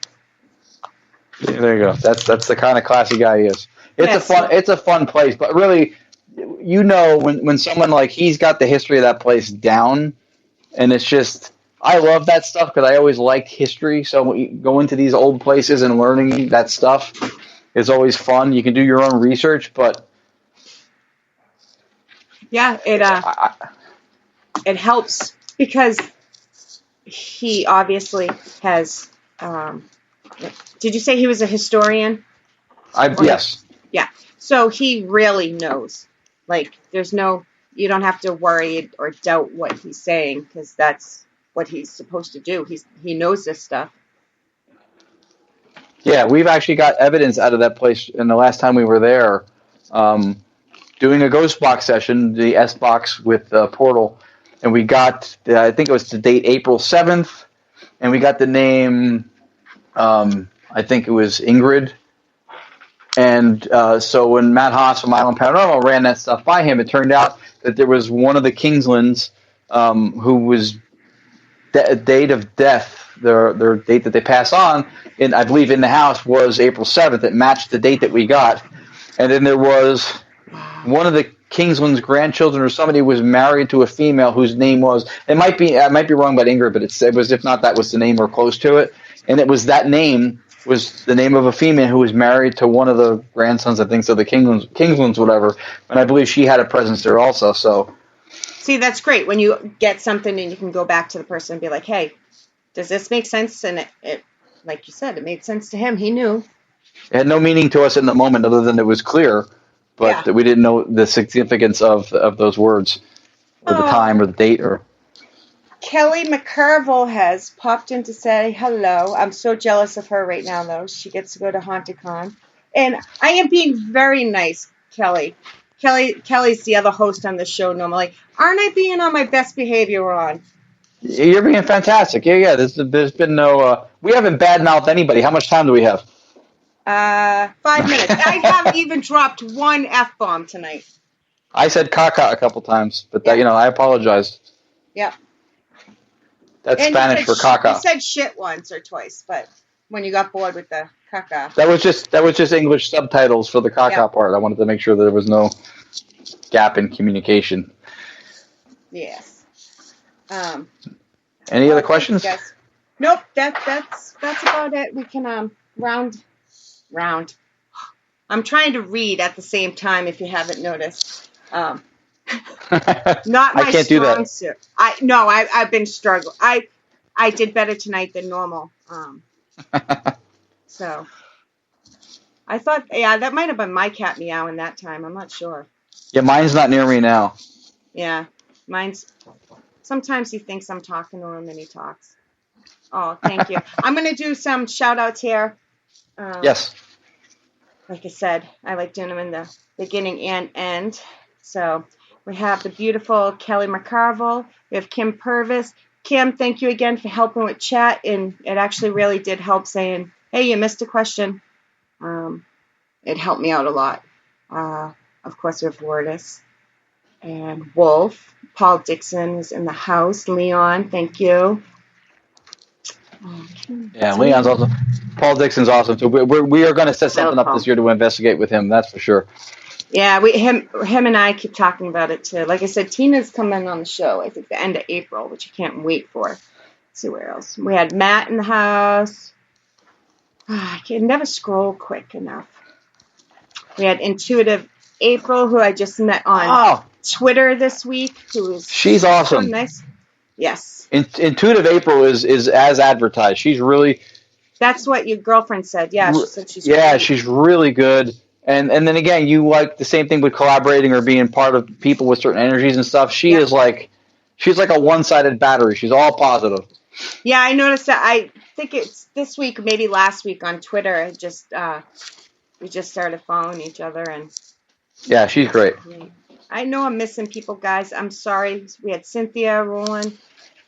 Yeah, there you go. That's the kind of classy guy he is. It's a fun place, but really, you know, when someone like he's got the history of that place down, and it's just I love that stuff because I always liked history. So going to these old places and learning that stuff is always fun. You can do your own research, but yeah, it helps because he obviously has. Did you say he was a historian? Yes. Yeah. So he really knows. Like, you don't have to worry or doubt what he's saying because that's what he's supposed to do. He knows this stuff. Yeah, we've actually got evidence out of that place in the last time we were there, doing a ghost box session, the S box with Portal, and we got, I think it was the date April 7th, and we got the name, I think it was Ingrid. And so when Matt Haas from Island Paranormal ran that stuff by him, it turned out that there was one of the Kingslands who was date of death, their date that they pass on, and I believe in the house was April 7th. It matched the date that we got. And then there was one of the Kingsland's grandchildren or somebody was married to a female whose name was, I might be wrong about Ingrid, but it was, if not, that was the name or close to it. And it was that name was the name of a female who was married to one of the grandsons, I think, so the Kingslands, whatever. And I believe she had a presence there also. So, see, that's great when you get something and you can go back to the person and be like, "Hey, does this make sense?" And it like you said, it made sense to him. He knew. It had no meaning to us in the moment, other than it was clear, but that we didn't know the significance of those words, or the time, or the date, or. Kelly McCurville has popped in to say hello. I'm so jealous of her right now, though. She gets to go to HauntedCon. And I am being very nice, Kelly. Kelly's the other host on the show normally. Aren't I being on my best behavior, Ron? You're being fantastic. Yeah. There's been no... we haven't badmouthed anybody. How much time do we have? 5 minutes. I haven't even dropped one F-bomb tonight. I said caca a couple times, but that, Yeah. I apologize. Yep. That's And Spanish for caca. You said shit once or twice, but when you got bored with the caca. That was just English subtitles for the caca part. I wanted to make sure there was no gap in communication. Yes. Any other questions? Yes. Nope. That's about it. We can round. I'm trying to read at the same time. If you haven't noticed, not my I can't do strong that. suit. I've been struggling. I did better tonight than normal. So I thought, that might have been my cat meowing that time. I'm not sure. Yeah, mine's not near me now. Yeah, sometimes he thinks I'm talking to him and he talks. Oh, thank you. I'm going to do some shout outs here. Yes. Like I said, I like doing them in the beginning and end. So we have the beautiful Kelly McCarville. We have Kim Purvis. Kim, thank you again for helping with chat. And it actually really did help saying, hey, you missed a question. It helped me out a lot. Of course, we have Lourdes and Wolf. Paul Dixon is in the house. Leon, thank you. Yeah, Leon's awesome. Paul Dixon's awesome too. We are going to set something up this year to investigate with him. That's for sure. Yeah, him and I keep talking about it too. Like I said, Tina's coming on the show. I think the end of April, which I can't wait for. Let's see where else. We had Matt in the house. I can never scroll quick enough. We had Intuitive April, who I just met on Twitter this week. She's awesome. So nice. Yes. Intuitive April is as advertised. She's really. That's what your girlfriend said. Yeah, she said she's. Yeah, great. She's really good. And then again, you like the same thing with collaborating or being part of people with certain energies and stuff. She's like a one-sided battery. She's all positive. Yeah, I noticed that. I think it's this week, maybe last week on Twitter. We just started following each other, and yeah, she's great. I know I'm missing people, guys. I'm sorry. We had Cynthia rolling,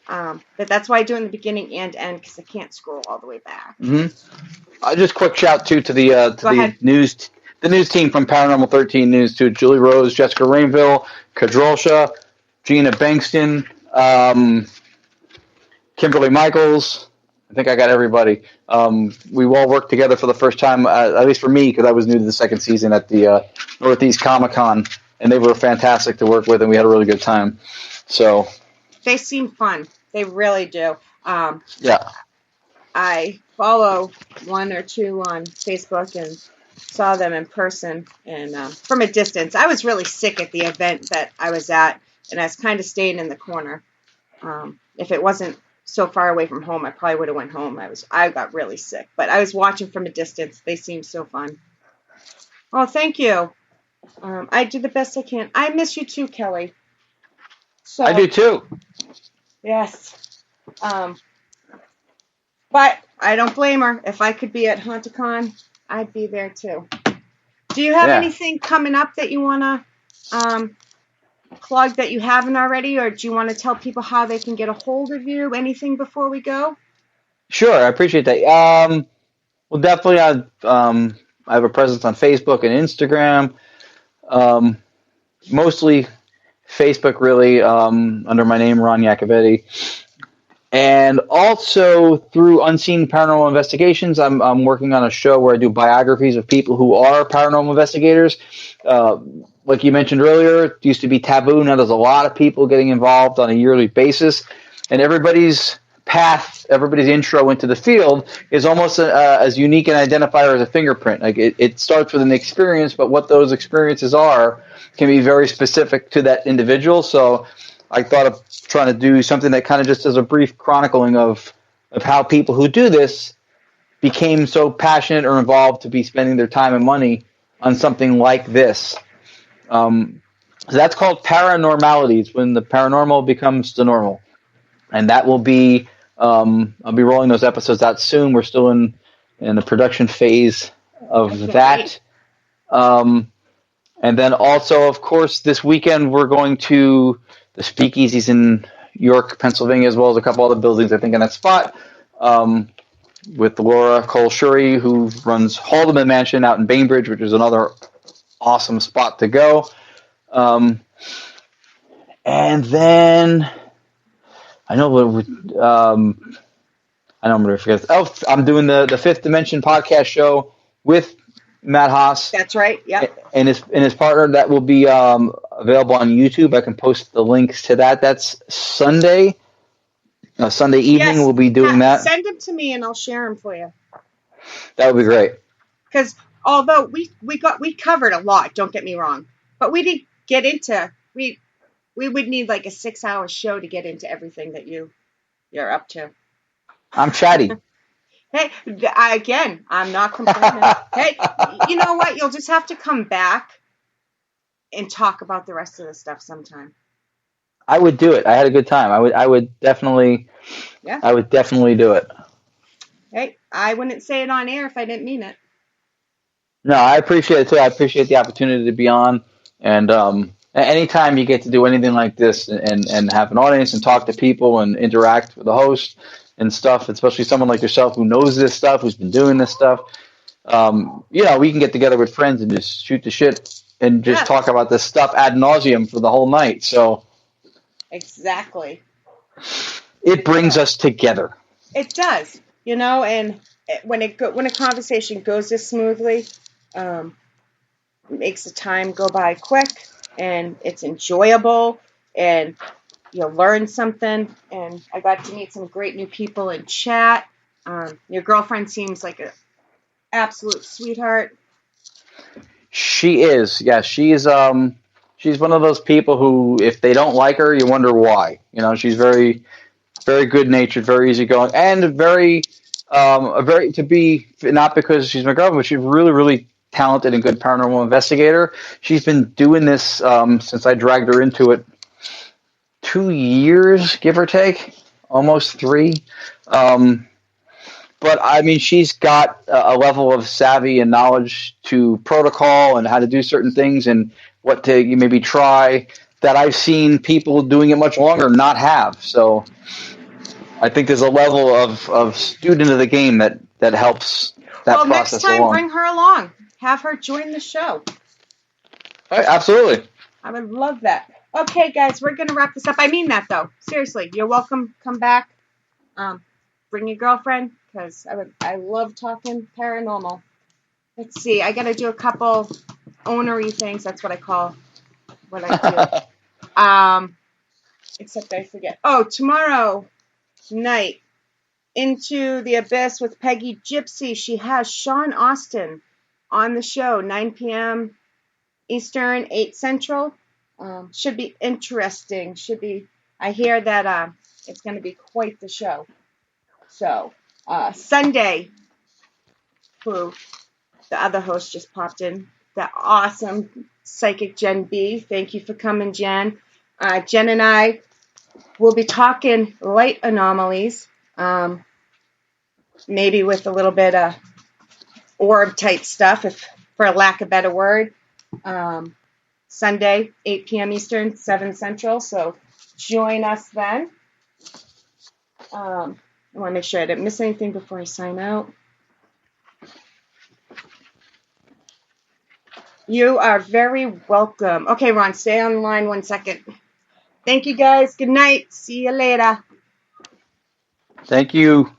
but that's why I do it in the beginning and end because I can't scroll all the way back. Mm-hmm. Just quick shout to the news team from Paranormal 13 News to Julie Rose, Jessica Rainville, Kadrolsha, Gina Bankston, Kimberly Michaels. I think I got everybody. We all worked together for the first time, at least for me, because I was new to the second season at the Northeast Comic-Con, and they were fantastic to work with, and we had a really good time. So they seem fun. They really do. Yeah. I follow one or two on Facebook and saw them in person and from a distance. I was really sick at the event that I was at, and I was kind of staying in the corner. If it wasn't so far away from home, I probably would have went home. I got really sick, but I was watching from a distance. They seemed so fun. Oh, thank you. I do the best I can. I miss you too, Kelly. So, I do too. Yes. But I don't blame her. If I could be at HauntedCon, I'd be there too. Do you have anything coming up that you want to plug that you haven't already, or do you want to tell people how they can get a hold of you? Anything before we go? Sure, I appreciate that. Well, definitely, I have a presence on Facebook and Instagram. Mostly Facebook, really, under my name, Ron Yacovetti. And also through Unscene Paranormal Investigations, I'm working on a show where I do biographies of people who are paranormal investigators. Like you mentioned earlier, it used to be taboo. Now there's a lot of people getting involved on a yearly basis. And everybody's path, everybody's intro into the field is almost as unique an identifier as a fingerprint. Like it starts with an experience, but what those experiences are can be very specific to that individual. So I thought of trying to do something that kind of just as a brief chronicling of how people who do this became so passionate or involved to be spending their time and money on something like this. So that's called ParaNORMALity. It's when the paranormal becomes the normal. And that will be, I'll be rolling those episodes out soon. We're still in the production phase of that. And then also, of course, this weekend we're going to the Speakeasies in York, Pennsylvania, as well as a couple other buildings, I think, in that spot. with Laura Cole Shuri, who runs Haldeman Mansion out in Bainbridge, which is another awesome spot to go. And then I know I'm going to forget. Oh, I'm doing the Fifth Dimension podcast show with Matt Haas. That's right. Yep. And his partner. That will be available on YouTube. I can post the links to that. That's Sunday. Sunday evening, Yes. we'll be doing that. Send them to me and I'll share them for you. That would be great. Because although we covered a lot, don't get me wrong, but we didn't get into we would need like a 6-hour show to get into everything that you're up to. I'm chatty. Hey, I'm not complaining. Hey, you know what? You'll just have to come back and talk about the rest of the stuff sometime. I would do it. I had a good time. I would definitely. Yeah. I would definitely do it. Hey, I wouldn't say it on air if I didn't mean it. No, I appreciate it too. I appreciate the opportunity to be on, and anytime you get to do anything like this and have an audience and talk to people and interact with the host and stuff, especially someone like yourself who knows this stuff, who's been doing this stuff, we can get together with friends and just shoot the shit and just talk about this stuff ad nauseum for the whole night. So. Exactly. It brings us together. It does, and when a conversation goes this smoothly, it makes the time go by quick, and it's enjoyable, and you'll learn something. And I got to meet some great new people in chat. Your girlfriend seems like an absolute sweetheart. She is. Yeah, she's one of those people who, if they don't like her, you wonder why. She's very, very good-natured, very easygoing, and very to be, not because she's my girlfriend, but she's really, really talented and good paranormal investigator. She's been doing this since I dragged her into it 2 years, give or take, almost 3. But I mean, she's got a level of savvy and knowledge to protocol and how to do certain things and what to maybe try that I've seen people doing it much longer not have. So I think there's a level of student of the game that helps that process along. Well, next time, bring her along. Have her join the show. Right, absolutely. I would love that. Okay, guys, we're going to wrap this up. I mean that, though. Seriously, you're welcome. Come back. Bring your girlfriend, because I love talking paranormal. Let's see. I got to do a couple ownery things. That's what I call what I do. Except I forget. Oh, tomorrow night, Into the Abyss with Peggy Gypsy. She has Sean Austin on the show, 9 p.m. Eastern, 8 Central. Should be interesting. I hear that it's going to be quite the show. So, Sunday, who the other host just popped in, that awesome psychic Jen B. Thank you for coming, Jen. Jen and I will be talking light anomalies, maybe with a little bit of orb type stuff, if for a lack of a better word. Sunday, 8 p.m. Eastern, 7 Central. So join us then. I want to make sure I didn't miss anything before I sign out. You are very welcome. Okay, Ron, stay on the line 1 second. Thank you, guys. Good night. See you later. Thank you.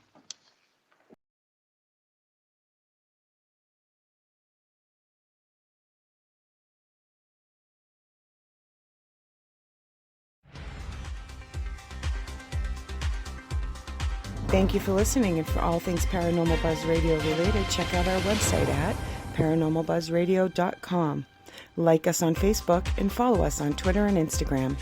Thank you for listening, and for all things Paranormal Buzz Radio related, check out our website at paranormalbuzzradio.com. Like us on Facebook and follow us on Twitter and Instagram.